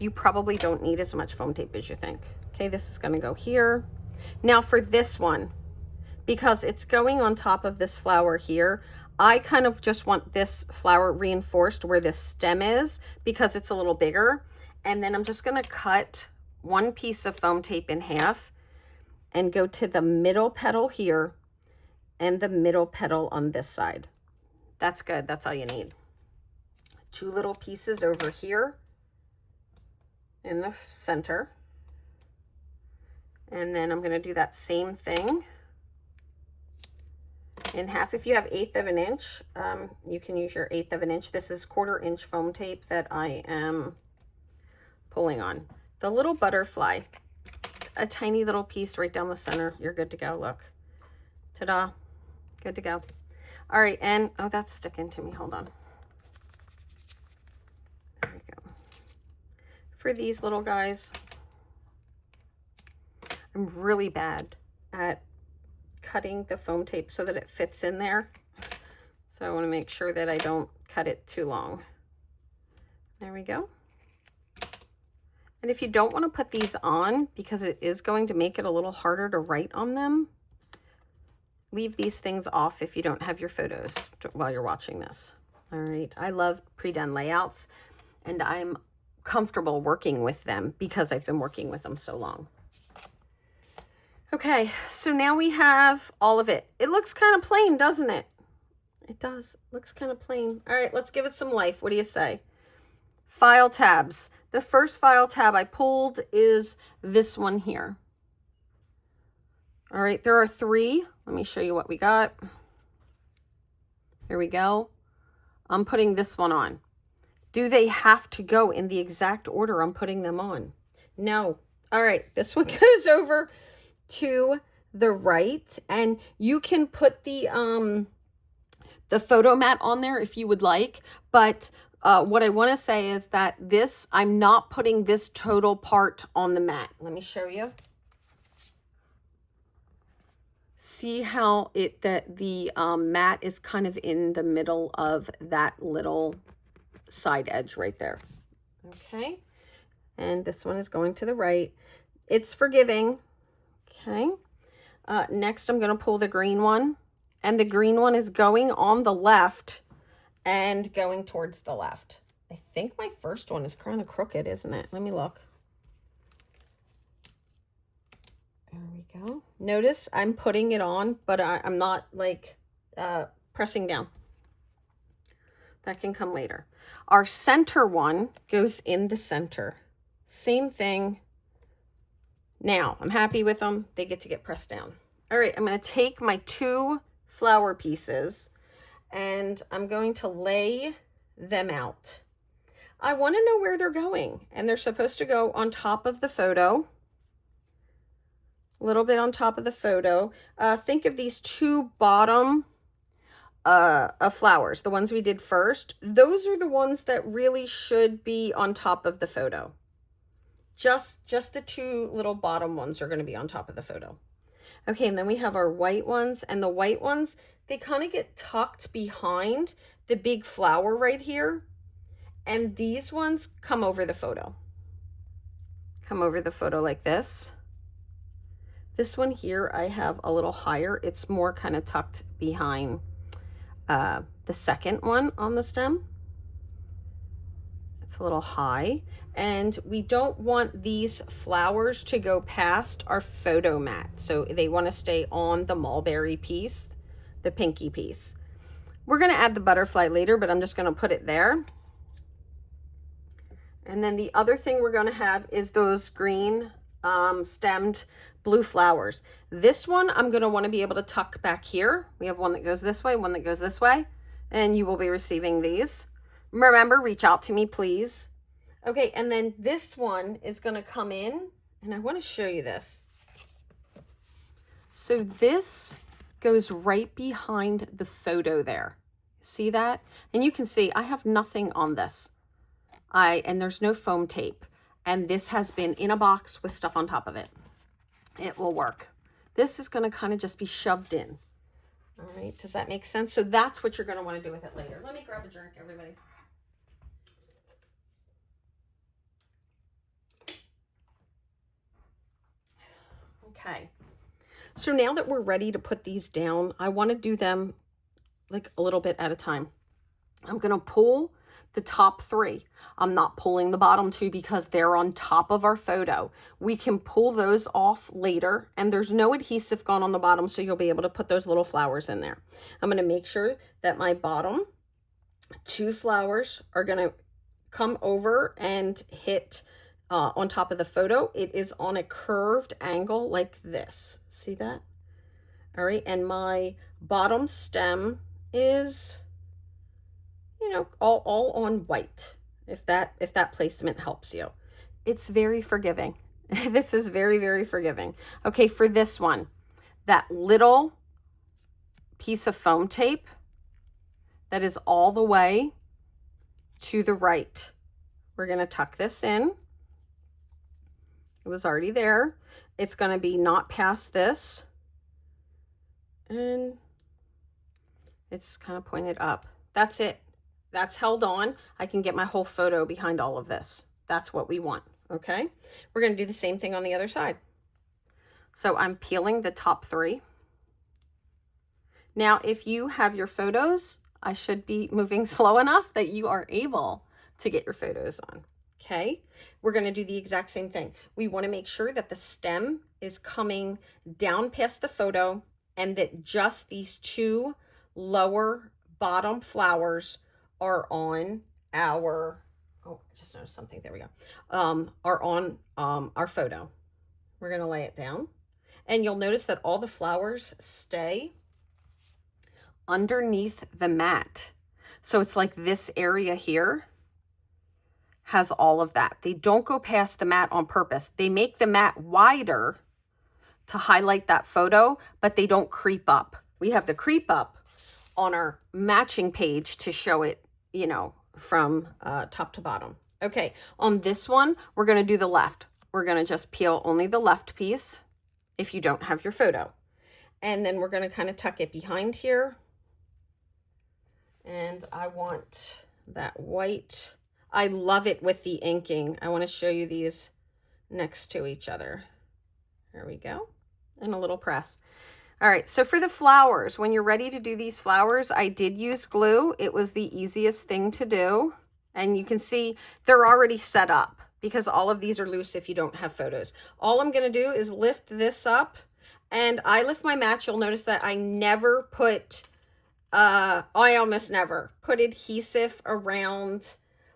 S1: you probably don't need as much foam tape as you think. Okay, this is going to go here. Now for this one, because it's going on top of this flower here, I kind of just want this flower reinforced where this stem is because it's a little bigger. And then I'm just going to cut one piece of foam tape in half and go to the middle petal here and the middle petal on this side. That's good. That's all you need. 2 little pieces over here in the center. And then I'm going to do that same thing in half. If you have 1/8 of an inch, you can use your 1/8 of an inch. This is 1/4 inch foam tape that I am pulling on. The little butterfly, a tiny little piece right down the center. You're good to go. Look. Ta-da. Good to go. All right, and oh, that's sticking to me. Hold on. There we go. For these little guys, I'm really bad at cutting the foam tape so that it fits in there. So I want to make sure that I don't cut it too long. There we go. And if you don't want to put these on, because it is going to make it a little harder to write on them, leave these things off if you don't have your photos while you're watching this. All right, I love pre-done layouts, and I'm comfortable working with them because I've been working with them so long. Okay, so now we have all of it. It looks kind of plain, doesn't it? It does. Looks kind of plain. All right, let's give it some life. What do you say? File tabs. The first file tab I pulled is this one here. All right, there are 3. Let me show you what we got. Here we go. I'm putting this one on. Do they have to go in the exact order I'm putting them on? No. All right, this one goes over to the right, and you can put the photo mat on there if you would like, but what I want to say is that this, I'm not putting this total part on the mat. Let me show you. See how the mat is kind of in the middle of that little side edge right there. Okay. And this one is going to the right. It's forgiving. Okay. Next, I'm going to pull the green one. And the green one is going on the left and going towards the left. I think my first one is kind of crooked, isn't it? Let me look. There we go. Notice I'm putting it on, but I'm not like pressing down. That can come later. Our center one goes in the center. Same thing. Now, I'm happy with them. They get pressed down. All right, I'm going to take my 2 flower pieces and I'm going to lay them out. I want to know where they're going, and they're supposed to go on top of the photo. A little bit on top of the photo. Think of these 2 bottom flowers, the ones we did first. Those are the ones that really should be on top of the photo. Just the 2 little bottom ones are going to be on top of the photo. Okay, and then we have our white ones, and the white ones, they kind of get tucked behind the big flower right here. And these ones come over the photo. Come over the photo like this. This one here, I have a little higher. It's more kind of tucked behind the second one on the stem. It's a little high. And we don't want these flowers to go past our photo mat. So they want to stay on the mulberry piece, the pinky piece. We're going to add the butterfly later, but I'm just going to put it there. And then the other thing we're going to have is those green stemmed blue flowers. This one I'm going to want to be able to tuck back here. We have one that goes this way, one that goes this way, and you will be receiving these. Remember, reach out to me, please. Okay, and then this one is going to come in, and I want to show you this. So this goes right behind the photo there. See that? And you can see I have nothing on this. And there's no foam tape. And this has been in a box with stuff on top of it. It will work. This is going to kind of just be shoved in. All right, does that make sense? So that's what you're going to want to do with it later. Let me grab a drink, everybody. Okay, so now that we're ready to put these down, I want to do them like a little bit at a time. I'm going to pull the top 3. I'm not pulling the bottom 2 because they're on top of our photo. We can pull those off later, and there's no adhesive gone on the bottom, so you'll be able to put those little flowers in there. I'm going to make sure that my bottom 2 flowers are going to come over and hit on top of the photo. It is on a curved angle like this. See that? All right, and my bottom stem is, you know, all on white, if that placement helps you. It's very forgiving. This is very, very forgiving. Okay, for this one, that little piece of foam tape that is all the way to the right, we're going to tuck this in. It was already there. It's going to be not past this. And it's kind of pointed up. That's it. That's held on. I can get my whole photo behind all of this. That's what we want, okay? We're going to do the same thing on the other side. So I'm peeling the top 3. Now, if you have your photos, I should be moving slow enough that you are able to get your photos on, okay? We're going to do the exact same thing. We want to make sure that the stem is coming down past the photo and that just these 2 lower bottom flowers are on our, oh, I just noticed something, there we go, are on our photo. We're going to lay it down, and you'll notice that all the flowers stay underneath the mat. So it's like this area here has all of that. They don't go past the mat on purpose. They make the mat wider to highlight that photo, but they don't creep up. We have the creep up on our matching page to show it, you know, from top to bottom. Okay, on this one, we're going to do the left. We're going to just peel only the left piece if you don't have your photo. And then we're going to kind of tuck it behind here. And I want that white. I love it with the inking. I want to show you these next to each other. There we go. And a little press. All right, so for the flowers, when you're ready to do these flowers, I did use glue. It was the easiest thing to do. And you can see they're already set up because all of these are loose if you don't have photos. All I'm going to do is lift this up, and I lift my mat. You'll notice that I never put, I almost never put adhesive around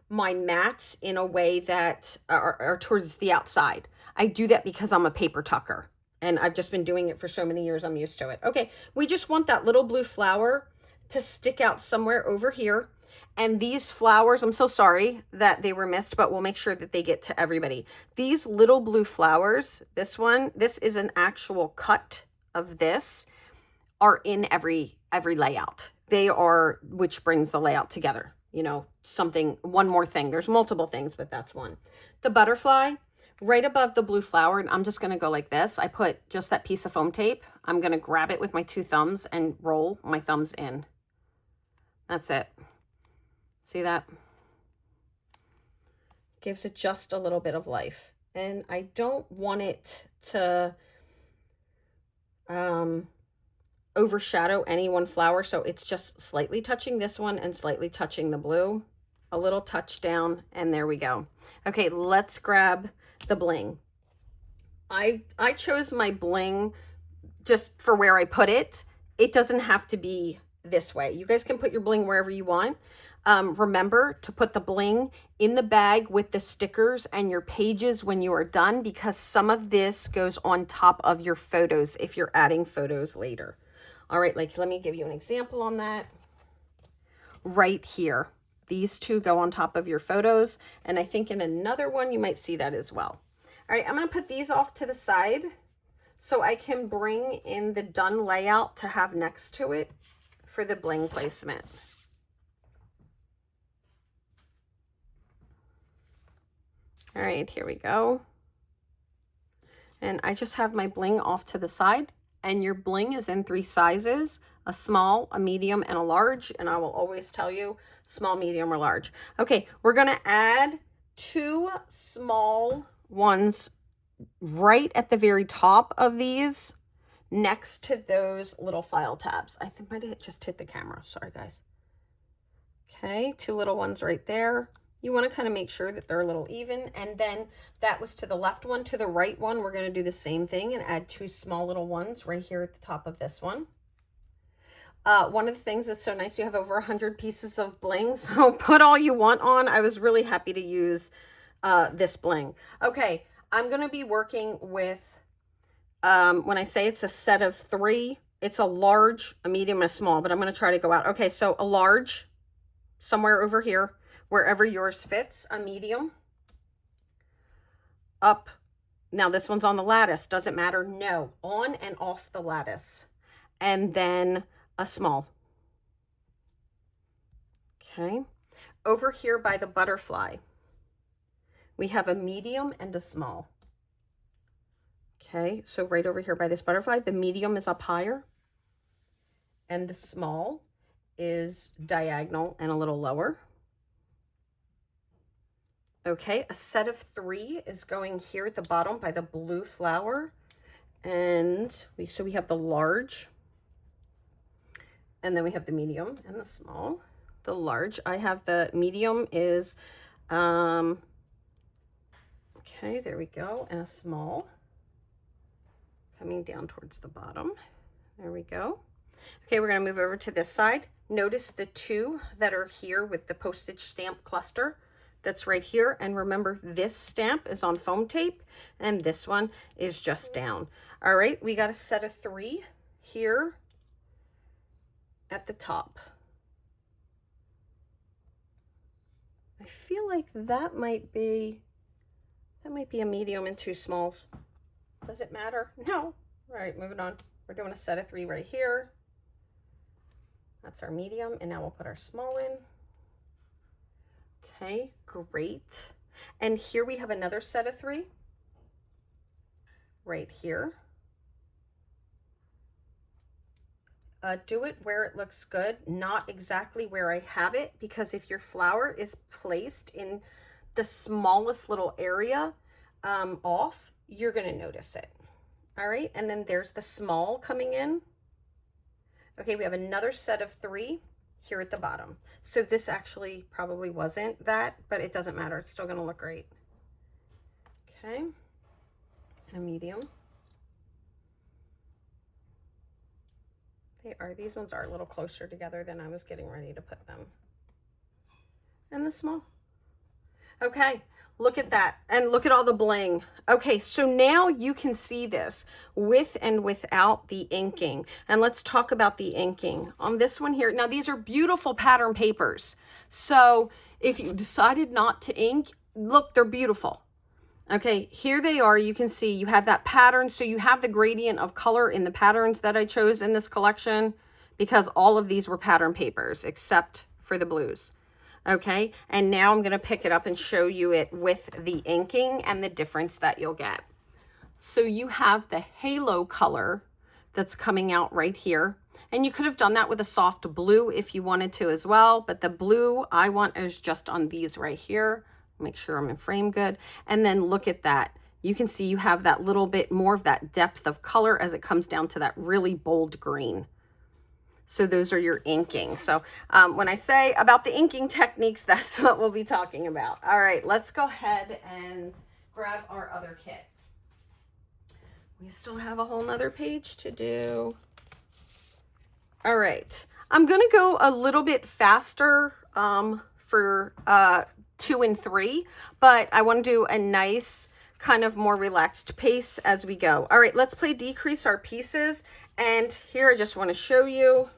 S1: my mats in a way that are towards the outside. I do that because I'm a paper tucker. And I've just been doing it for so many years, I'm used to it. Okay, we just want that little blue flower to stick out somewhere over here. And these flowers, I'm so sorry that they were missed, but we'll make sure that they get to everybody. These little blue flowers, this one, this is an actual cut of this, are in every layout. They are, which brings the layout together. You know, something, one more thing. There's multiple things, but that's one. The butterfly, right above the blue flower, and I'm just going to go like this. I put just that piece of foam tape. I'm going to grab it with my 2 thumbs and roll my thumbs in. That's it. See that? Gives it just a little bit of life. And I don't want it to overshadow any one flower, so it's just slightly touching this one and slightly touching the blue. A little touch down, and there we go. Okay, let's grab the bling. I chose my bling just for where I put it. It doesn't have to be this way. You guys can put your bling wherever you want. Remember to put the bling in the bag with the stickers and your pages when you are done, because some of this goes on top of your photos if you're adding photos later. All right, like let me give you an example on that. Right here. These 2 go on top of your photos, and I think in another one you might see that as well. All right, I'm going to put these off to the side so I can bring in the done layout to have next to it for the bling placement. All right, here we go. And I just have my bling off to the side, and your bling is in 3 sizes, a small, a medium, and a large. And I will always tell you small, medium, or large. Okay, we're gonna add 2 small ones right at the very top of these next to those little file tabs. I think I might have just hit the camera. Sorry, guys. Okay, 2 little ones right there. You want to kind of make sure that they're a little even. And then that was to the left one. To the right one, we're going to do the same thing and add 2 small little ones right here at the top of this one. One of the things that's so nice, you have over 100 pieces of bling, so put all you want on. I was really happy to use this bling. Okay, I'm going to be working with, when I say it's a set of 3, it's a large, a medium, and a small, but I'm going to try to go out. Okay, so a large, somewhere over here, wherever yours fits, a medium, up. Now this one's on the lattice, doesn't matter, no, on and off the lattice. And then a small. Okay, over here by the butterfly, we have a medium and a small. Okay, so right over here by this butterfly, the medium is up higher and the small is diagonal and a little lower. Okay, a set of 3 is going here at the bottom by the blue flower. And so we have the large, and then we have the medium and the small. The large, I have the medium is, okay, there we go, and a small coming down towards the bottom. There we go. Okay, we're gonna move over to this side. Notice the 2 that are here with the postage stamp cluster that's right here. And remember, this stamp is on foam tape and this one is just down. All right, we got a set of 3 here at the top. I feel like that might be a medium and 2 smalls. Does it matter? No. All right, moving on. We're doing a set of 3 right here. That's our medium, and now we'll put our small in. Okay, great. And here we have another set of 3 right here. Do it where it looks good, not exactly where I have it, because if your flower is placed in the smallest little area off, you're going to notice it. All right, and then there's the small coming in. Okay, we have another set of 3 here at the bottom. So this actually probably wasn't that, but it doesn't matter. It's still going to look great. Okay, and a medium. These ones are a little closer together than I was getting ready to put them. And the small. Okay, look at that. And look at all the bling. Okay, so now you can see this with and without the inking. And let's talk about the inking on this one here. Now, these are beautiful pattern papers. So if you decided not to ink, look, they're beautiful. Okay, here they are. You can see you have that pattern. So you have the gradient of color in the patterns that I chose in this collection, because all of these were pattern papers except for the blues. Okay, and now I'm going to pick it up and show you it with the inking and the difference that you'll get. So you have the halo color that's coming out right here. And you could have done that with a soft blue if you wanted to as well. But the blue I want is just on these right here. Make sure I'm in frame good. And then look at that. You can see you have that little bit more of that depth of color as it comes down to that really bold green. So those are your inking. So when I say about the inking techniques, that's what we'll be talking about. All right, let's go ahead and grab our other kit. We still have a whole nother page to do. All right, I'm gonna go a little bit faster for 2 and 3, but I want to do a nice kind of more relaxed pace as we go. All right, let's play decrease our pieces. And here I just want to show you,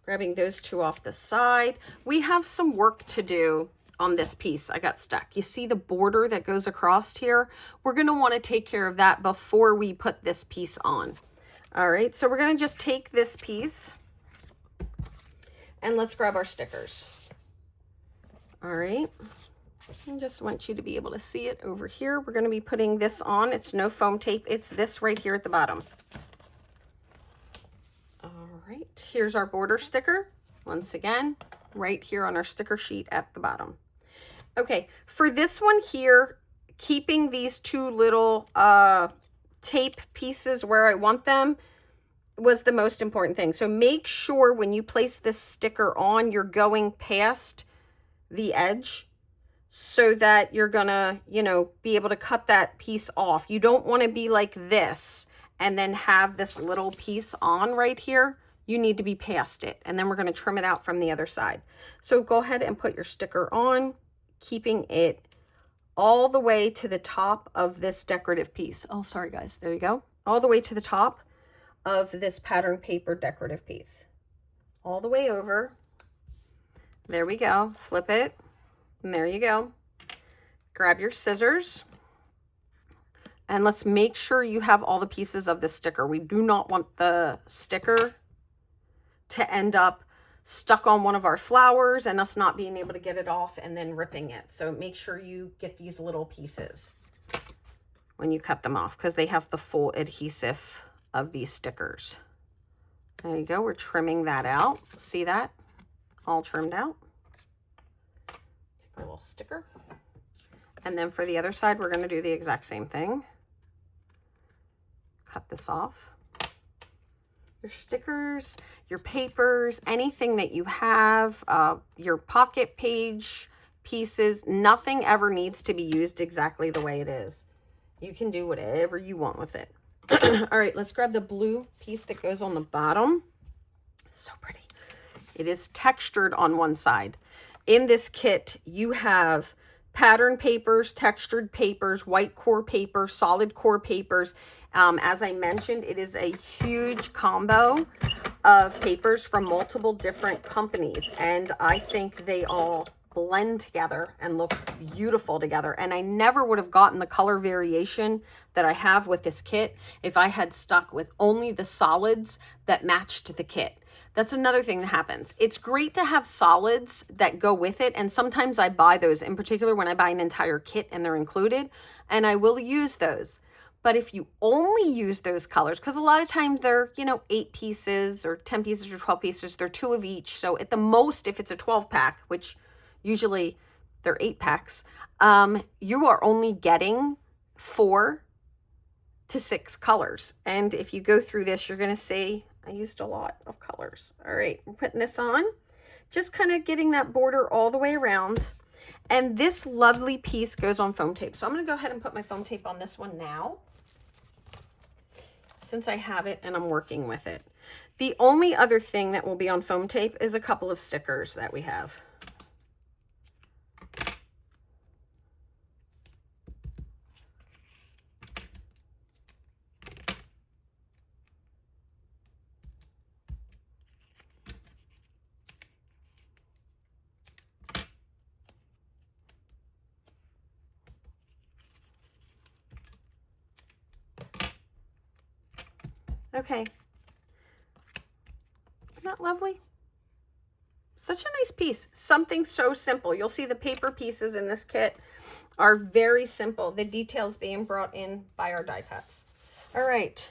S1: grabbing those 2 off the side. We have some work to do on this piece. I got stuck. You see the border that goes across here? We're going to want to take care of that before we put this piece on. All right, so we're going to just take this piece and let's grab our stickers. All right, I just want you to be able to see it over here. We're going to be putting this on. It's no foam tape. It's this right here at the bottom. All right, here's our border sticker. Once again, right here on our sticker sheet at the bottom. Okay, for this one here, keeping these 2 little tape pieces where I want them was the most important thing. So make sure when you place this sticker on, you're going past the edge so that you're gonna, you know, be able to cut that piece off. You don't want to be like this and then have this little piece on right here. You need to be past it, and then we're going to trim it out from the other side. So go ahead and put your sticker on, keeping it all the way to the top of this decorative piece. Oh, sorry guys, there you go. All the way to the top of this pattern paper decorative piece. All the way over. There we go. Flip it. And there you go. Grab your scissors. And let's make sure you have all the pieces of the sticker. We do not want the sticker to end up stuck on one of our flowers and us not being able to get it off and then ripping it. So make sure you get these little pieces. when you cut them off because they have the full adhesive of these stickers. There you go. We're trimming that out. See that? All trimmed out. Take a little sticker. And then for the other side, we're going to do the exact same thing. Cut this off. Your stickers, your papers, anything that you have, your pocket page pieces, nothing ever needs to be used exactly the way it is. You can do whatever you want with it. All right, let's grab the blue piece that goes on the bottom. So pretty. It is textured on one side. In this kit, you have pattern papers, textured papers, white core paper, solid core papers. As I mentioned, it is a huge combo of papers from multiple different companies, and I think they all blend together and look beautiful together. And I never would have gotten the color variation that I have with this kit if I had stuck with only the solids that matched the kit. That's another thing that happens. It's great to have solids that go with it, and sometimes I buy those, in particular when I buy an entire kit and they're included, and I will use those. But if you only use those colors, because a lot of times they're, 8 pieces or 10 pieces or 12 pieces, they're 2 of each. So at the most, if it's a 12 pack, which usually they're 8 packs, you are only getting 4 to 6 colors. And if you go through this, you're going to see I used a lot of colors. All right, we're putting this on, just kind of getting that border all the way around. And this lovely piece goes on foam tape. So I'm going to go ahead and put my foam tape on this one now, since I have it and I'm working with it. The only other thing that will be on foam tape is a couple of stickers that we have. Okay, isn't that lovely? Such a nice piece, something so simple. You'll see the paper pieces in this kit are very simple. The details being brought in by our die cuts. All right,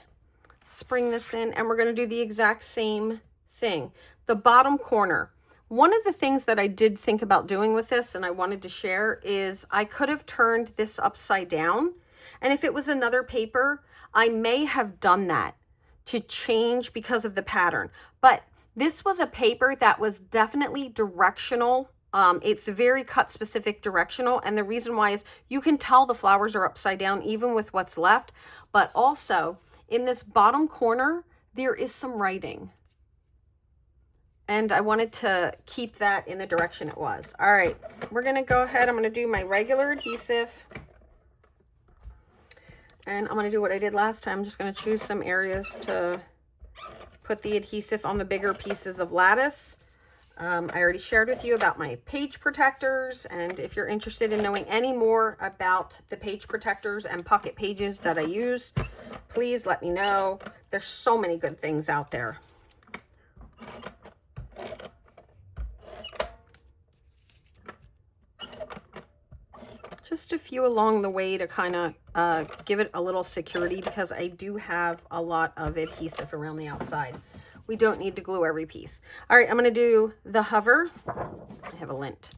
S1: let's bring this in and we're gonna do the exact same thing. The bottom corner. One of the things that I did think about doing with this and I wanted to share is I could have turned this upside down. And if it was another paper, I may have done that to change because of the pattern. But this was a paper that was definitely directional. It's very cut specific directional. And the reason why is you can tell the flowers are upside down even with what's left. But also in this bottom corner, there is some writing. And I wanted to keep that in the direction it was. All right, we're gonna go ahead. I'm gonna do my regular adhesive. And I'm going to do what I did last time. I'm just going to choose some areas to put the adhesive on the bigger pieces of lattice. I already shared with you about my page protectors. And if you're interested in knowing any more about the page protectors and pocket pages that I use, please let me know. There's so many good things out there. Just a few along the way to kind of give it a little security because I do have a lot of adhesive around the outside. We don't need to glue every piece. All right, I'm going to do the hover. I have a lint.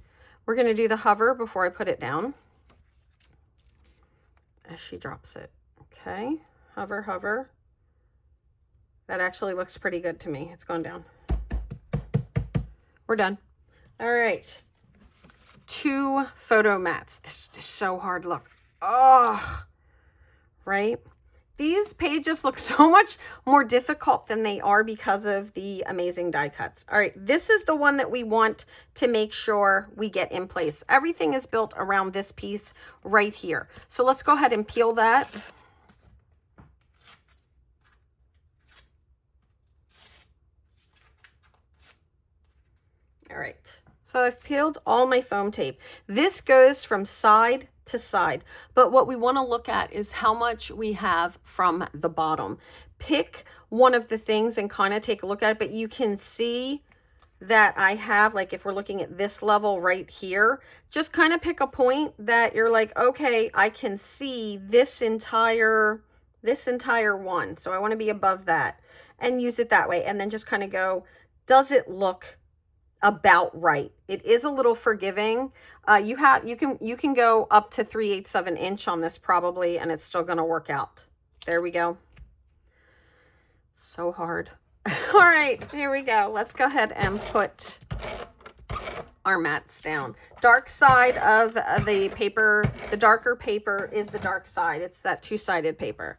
S1: We're going to do the hover before I put it down as she drops it. Okay, hover, hover. That actually looks pretty good to me. It's gone down. We're done. All right. 2 photo mats. This is so hard. Look. Oh, right? These pages look so much more difficult than they are because of the amazing die cuts. All right, this is the one that we want to make sure we get in place. Everything is built around this piece right here. So let's go ahead and peel that. All right. So I've peeled all my foam tape. This goes from side to side, but what we want to look at is how much we have from the bottom. Pick one of the things and kind of take a look at it, but you can see that I have, like if we're looking at this level right here, just kind of pick a point that you're like, okay, I can see this entire one. So I want to be above that and use it that way. And then just kind of go, does it look about right? It is a little forgiving. You can go up to 3/8 of an inch on this probably, and it's still going to work out. There we go. So hard. All right, here we go. Let's go ahead and put our mats down. Dark side of the paper, the darker paper is the dark side. It's that two-sided paper.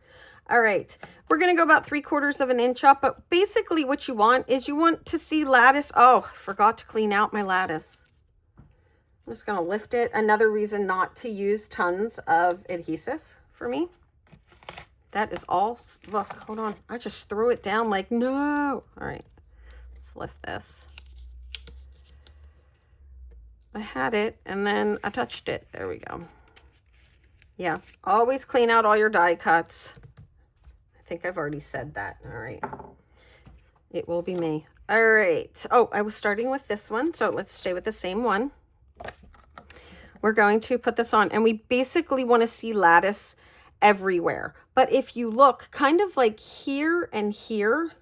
S1: All right, we're going to go about 3/4 of an inch up, but basically what you want is you want to see lattice. Oh, forgot to clean out my lattice. I'm just going to lift it. Another reason not to use tons of adhesive for me. That is all. Look, hold on. I just threw it down like, no. All right, let's lift this. I had it and then I touched it. There we go. Yeah, always clean out all your die cuts. I think I've already said that. All right. It will be me. All right. Oh, I was starting with this one. So let's stay with the same one. We're going to put this on, and we basically want to see lattice everywhere. But if you look kind of like here and here,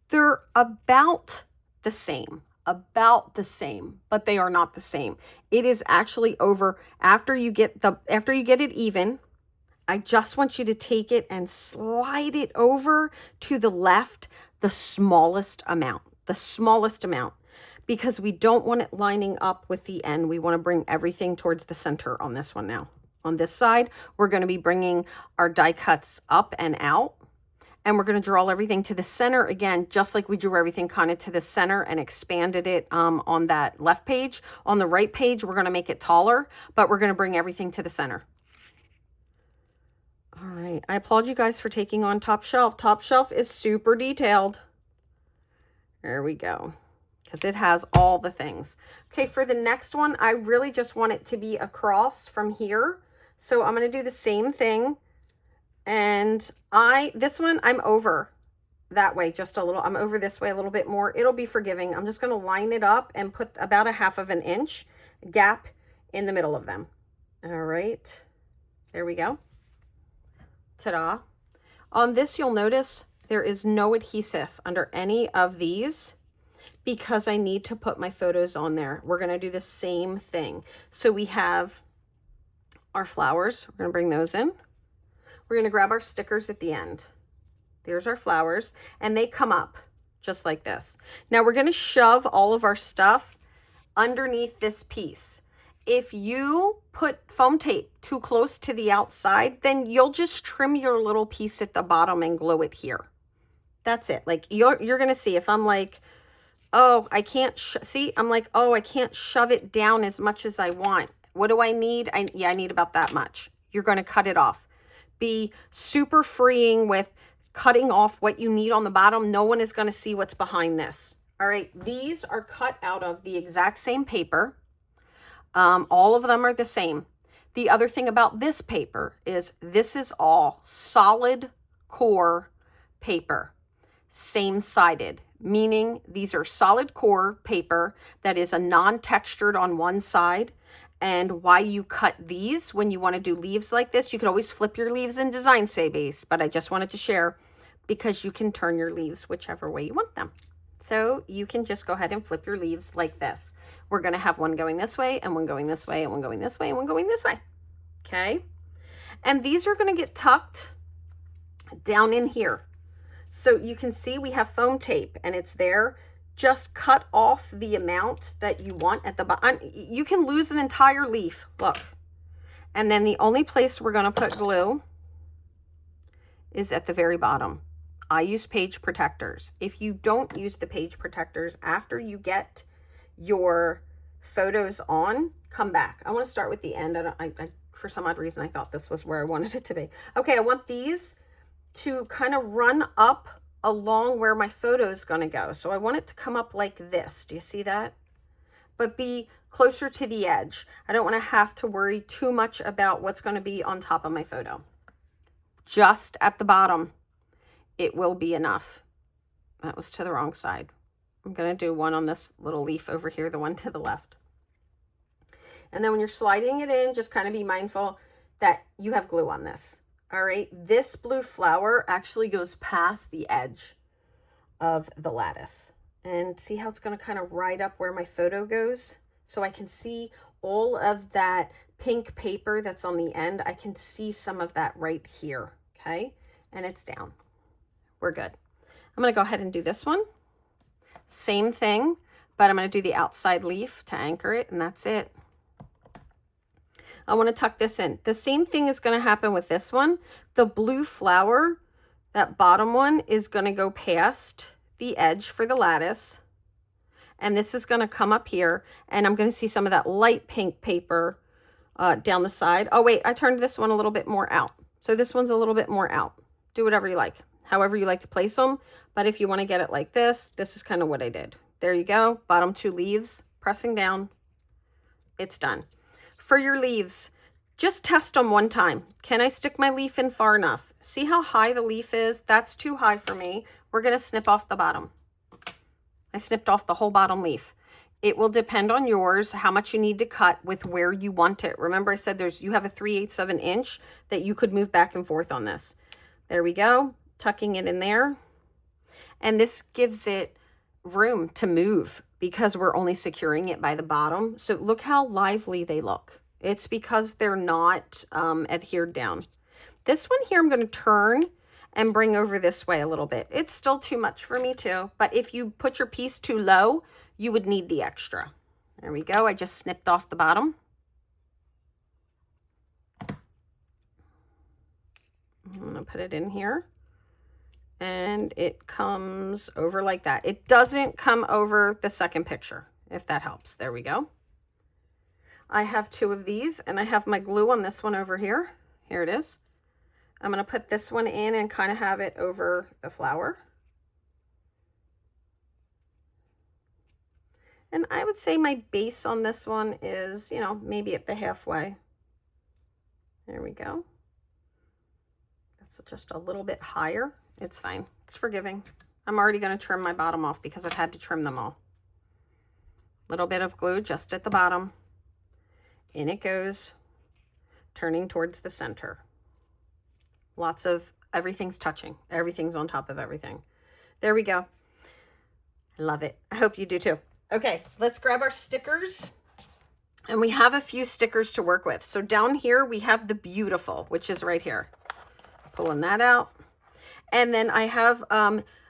S1: they're about the same, but they are not the same. It is actually over after you get it even. I just want you to take it and slide it over to the left, the smallest amount, because we don't want it lining up with the end. We want to bring everything towards the center on this one now. On this side, we're going to be bringing our die cuts up and out, and we're going to draw everything to the center again, just like we drew everything kind of to the center and expanded it on that left page. On the right page, we're going to make it taller, but we're going to bring everything to the center. All right, I applaud you guys for taking on Top Shelf. Top Shelf is super detailed. There we go, because it has all the things. Okay, for the next one, I really just want it to be across from here. So I'm going to do the same thing. And this one, I'm over that way just a little. I'm over this way a little bit more. It'll be forgiving. I'm just going to line it up and put about 1/2 of an inch gap in the middle of them. All right, there we go. Ta-da. On this, you'll notice there is no adhesive under any of these because I need to put my photos on there. We're going to do the same thing. So we have our flowers. We're going to bring those in. We're going to grab our stickers at the end. There's our flowers, and they come up just like this. Now we're going to shove all of our stuff underneath this piece. If you put foam tape too close to the outside, then you'll just trim your little piece at the bottom and glue it here. That's it. Like you're going to see if I'm like, oh, I can't see, I'm like, oh, I can't shove it down as much as I want. What do I need? I need about that much. You're going to cut it off. Be super freeing with cutting off what you need on the bottom. No one is going to see what's behind this. All right. These are cut out of the exact same paper. All of them are the same. The other thing about this paper is this is all solid core paper, same sided, meaning these are solid core paper that is a non-textured on one side. And why you cut these when you want to do leaves like this, you could always flip your leaves in Design Space, but I just wanted to share because you can turn your leaves whichever way you want them. So you can just go ahead and flip your leaves like this. We're going to have one going this way and one going this way and one going this way and one going this way. Okay. And these are going to get tucked down in here. So you can see we have foam tape and it's there. Just cut off the amount that you want at the bottom. You can lose an entire leaf. Look. And then the only place we're going to put glue is at the very bottom. I use page protectors. If you don't use the page protectors after you get your photos on, come back. I want to start with the end. I for some odd reason, I thought this was where I wanted it to be. Okay, I want these to kind of run up along where my photo is going to go. So I want it to come up like this. Do you see that? But be closer to the edge. I don't want to have to worry too much about what's going to be on top of my photo. Just at the bottom, it will be enough. That was to the wrong side. I'm going to do one on this little leaf over here, the one to the left. And then when you're sliding it in, just kind of be mindful that you have glue on this. All right, this blue flower actually goes past the edge of the lattice. And see how it's going to kind of ride up where my photo goes? So I can see all of that pink paper that's on the end. I can see some of that right here, okay? And it's down. We're good. I'm going to go ahead and do this one. Same thing, but I'm going to do the outside leaf to anchor it, and that's it. I want to tuck this in. The same thing is going to happen with this one. The blue flower, that bottom one, is going to go past the edge for the lattice. And this is going to come up here, and I'm going to see some of that light pink paper down the side. Oh, wait, I turned this one a little bit more out. So this one's a little bit more out. Do whatever you like, however you like to place them. But if you want to get it like this is kind of what I did. There you go. Bottom two leaves, pressing down. It's done. For your leaves, just test them one time. Can I stick my leaf in far enough? See how high the leaf is? That's too high for me. We're going to snip off the bottom. I snipped off the whole bottom leaf. It will depend on yours, how much you need to cut with where you want it. Remember I said you have a 3/8 of an inch that you could move back and forth on this. There we go, tucking it in there. And this gives it room to move because we're only securing it by the bottom. So look how lively they look. It's because they're not adhered down. This one here, I'm going to turn and bring over this way a little bit. It's still too much for me too, but if you put your piece too low, you would need the extra. There we go. I just snipped off the bottom. I'm going to put it in here. And it comes over like that. It doesn't come over the second picture, if that helps. There we go. I have two of these, and I have my glue on this one over here. Here it is. I'm going to put this one in and kind of have it over the flower. And I would say my base on this one is, you know, maybe at the halfway. There we go. That's just a little bit higher. It's fine. It's forgiving. I'm already going to trim my bottom off because I've had to trim them all. Little bit of glue just at the bottom. In it goes, turning towards the center. Lots of, everything's touching. Everything's on top of everything. There we go. I love it. I hope you do too. Okay, let's grab our stickers. And we have a few stickers to work with. So down here, we have the beautiful, which is right here. Pulling that out. And then I have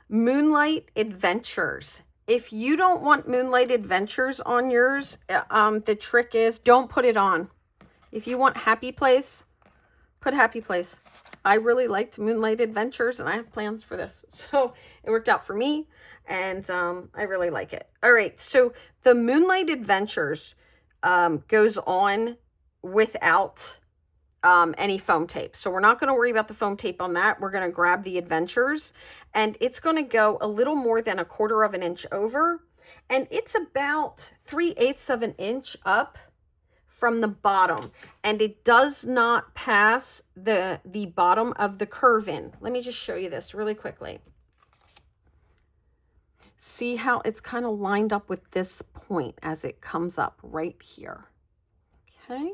S1: Moonlight Adventures. If you don't want Moonlight Adventures on yours, the trick is don't put it on. If you want Happy Place, put Happy Place. I really liked Moonlight Adventures, and I have plans for this. So it worked out for me, and I really like it. All right, so the Moonlight Adventures goes on without any foam tape. So we're not going to worry about the foam tape on that. We're going to grab the Adventures, and it's going to go a little more than 1/4 of an inch over, and it's about 3/8 of an inch up from the bottom, and it does not pass the bottom of the curve in. Let me just show you this really quickly. See how it's kind of lined up with this point as it comes up right here. Okay,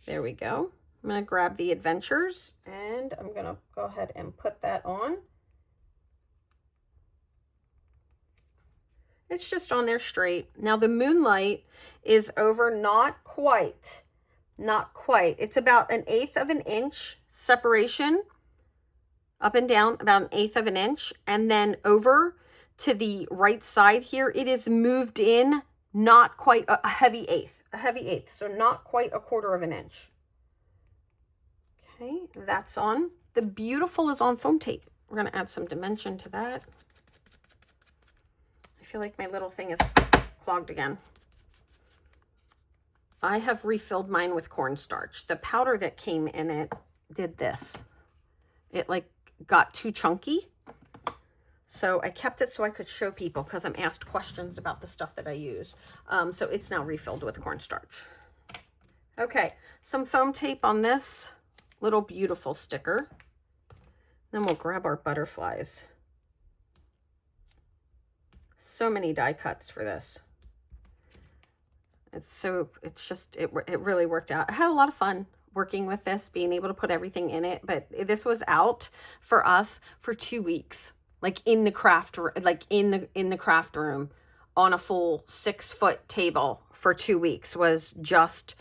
S1: there we go. I'm going to grab the Adventures, and I'm going to go ahead and put that on. It's just on there straight. Now the Moonlight is over not quite. It's about 1/8 of an inch separation up and down, about 1/8 of an inch. And then over to the right side here, it is moved in not quite a heavy eighth. So not quite 1/4 of an inch. Okay, that's on. The beautiful is on foam tape. We're going to add some dimension to that. I feel like my little thing is clogged again. I have refilled mine with cornstarch. The powder that came in it did this. It like got too chunky. So I kept it so I could show people because I'm asked questions about the stuff that I use. So it's now refilled with cornstarch. Okay, some foam tape on this little beautiful sticker. Then we'll grab our butterflies. So many die cuts for this. It really worked out. I had a lot of fun working with this, being able to put everything in it, but this was out for us for 2 weeks, like in the craft, like in the craft room on a full 6-foot table for 2 weeks was just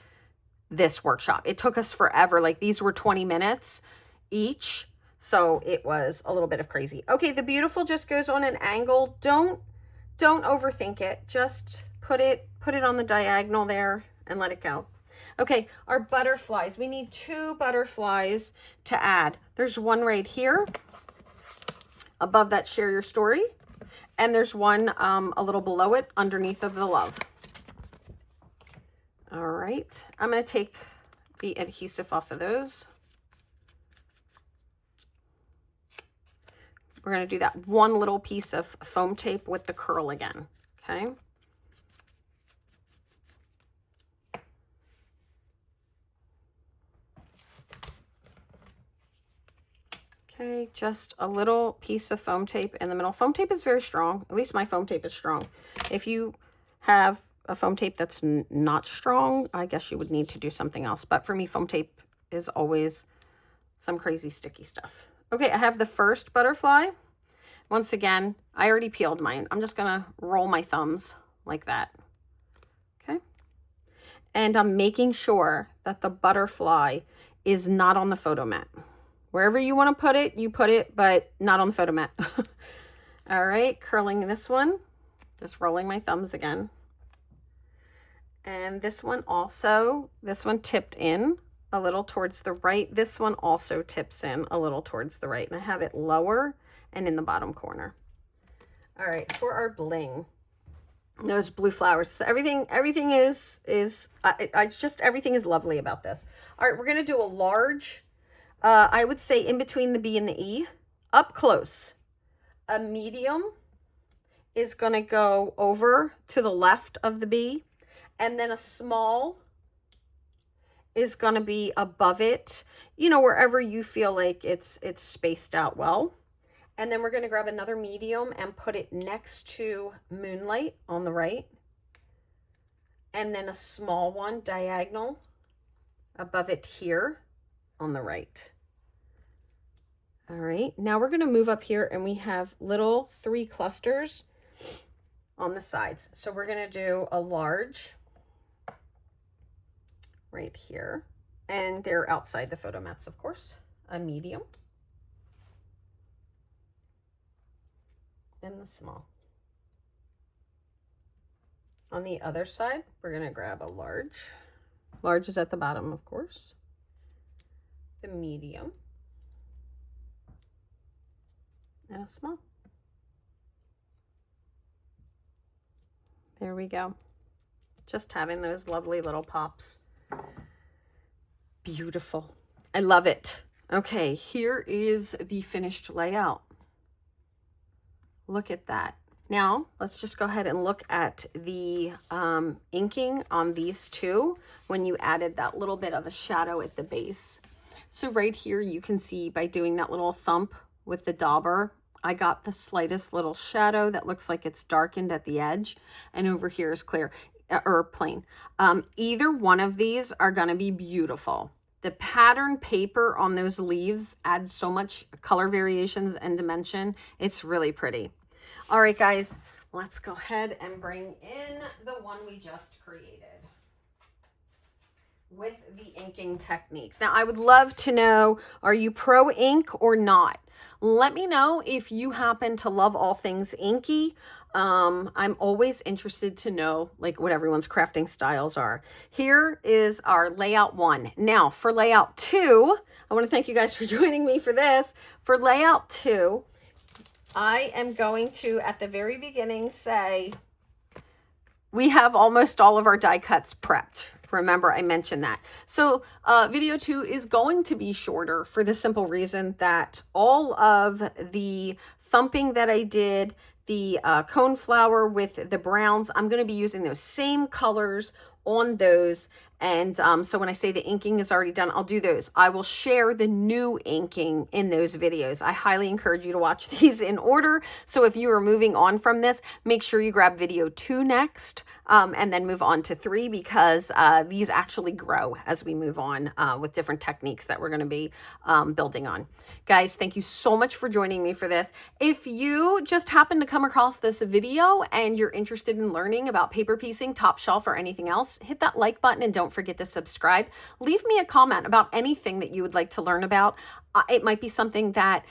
S1: this workshop. It took us forever. Like these were 20 minutes each. So it was a little bit of crazy. Okay. The beautiful just goes on an angle. Don't overthink it. Just put it on the diagonal there and let it go. Okay. Our butterflies, we need 2 butterflies to add. There's one right here above that share your story. And there's one a little below it underneath of the love. All right, I'm going to take the adhesive off of those. We're going to do that one little piece of foam tape with the curl again, okay? Okay, just a little piece of foam tape in the middle. Foam tape is very strong. At least my foam tape is strong. If you have a foam tape that's not strong, I guess you would need to do something else. But for me, foam tape is always some crazy sticky stuff. Okay, I have the first butterfly. Once again, I already peeled mine. I'm just gonna roll my thumbs like that. Okay. And I'm making sure that the butterfly is not on the photo mat. Wherever you want to put it, you put it, but not on the photo mat. All right, curling this one. Just rolling my thumbs again. And this one also, this one tipped in a little towards the right. This one also tips in a little towards the right. And I have it lower and in the bottom corner. All right, for our bling, those blue flowers. So everything is everything is lovely about this. All right, we're going to do a large, I would say in between the B and the E, up close. A medium is going to go over to the left of the B. And then a small is going to be above it, you know, wherever you feel like it's spaced out well. And then we're going to grab another medium and put it next to Moonlight on the right. And then a small one diagonal above it here on the right. All right, now we're going to move up here and we have little 3 clusters on the sides. So we're going to do a large right here, and they're outside the photo mats, of course, a medium, and the small. On the other side, we're going to grab a large. Large is at the bottom, of course, the medium, and a small. There we go. Just having those lovely little pops. Beautiful. I love it. Okay, here is the finished layout. Look at that. Now, let's just go ahead and look at the inking on these two when you added that little bit of a shadow at the base. So right here, you can see by doing that little thump with the dauber, I got the slightest little shadow that looks like it's darkened at the edge, and over here is clear or plain. Either one of these are going to be beautiful. The pattern paper on those leaves adds so much color variations and dimension. It's really pretty. All right, guys, let's go ahead and bring in the one we just created with the inking techniques. Now, I would love to know, are you pro ink or not? Let me know if you happen to love all things inky. I'm always interested to know like what everyone's crafting styles are. Here is our layout 1. Now for layout 2, I want to thank you guys for joining me for this. For layout 2, I am going to, at the very beginning, say we have almost all of our die cuts prepped. Remember, I mentioned that. So video 2 is going to be shorter for the simple reason that all of the thumping that I did, the cone flower with the browns, I'm going to be using those same colors on those. And so when I say the inking is already done, I'll do those. I will share the new inking in those videos. I highly encourage you to watch these in order. So if you are moving on from this, make sure you grab video 2 next, and then move on to 3, because these actually grow as we move on with different techniques that we're going to be building on. Guys, thank you so much for joining me for this. If you just happen to come across this video and you're interested in learning about paper piecing, top shelf, or anything else, hit that like button and don't forget to subscribe. Leave me a comment about anything that you would like to learn about. It might be something that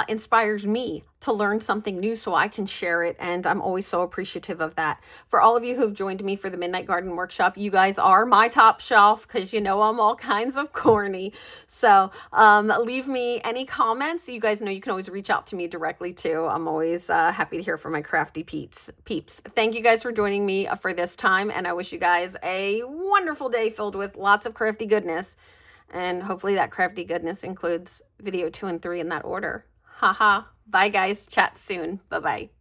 S1: inspires me to learn something new so I can share it, and I'm always so appreciative of that. For all of you who have joined me for the Midnight Garden Workshop, you guys are my top shelf, because you know I'm all kinds of corny. So leave me any comments. You guys know you can always reach out to me directly too. I'm always happy to hear from my crafty peeps. Thank you guys for joining me for this time, and I wish you guys a wonderful day filled with lots of crafty goodness. And hopefully that crafty goodness includes video 2 and 3 in that order. Haha. Bye guys. Chat soon. Bye-bye.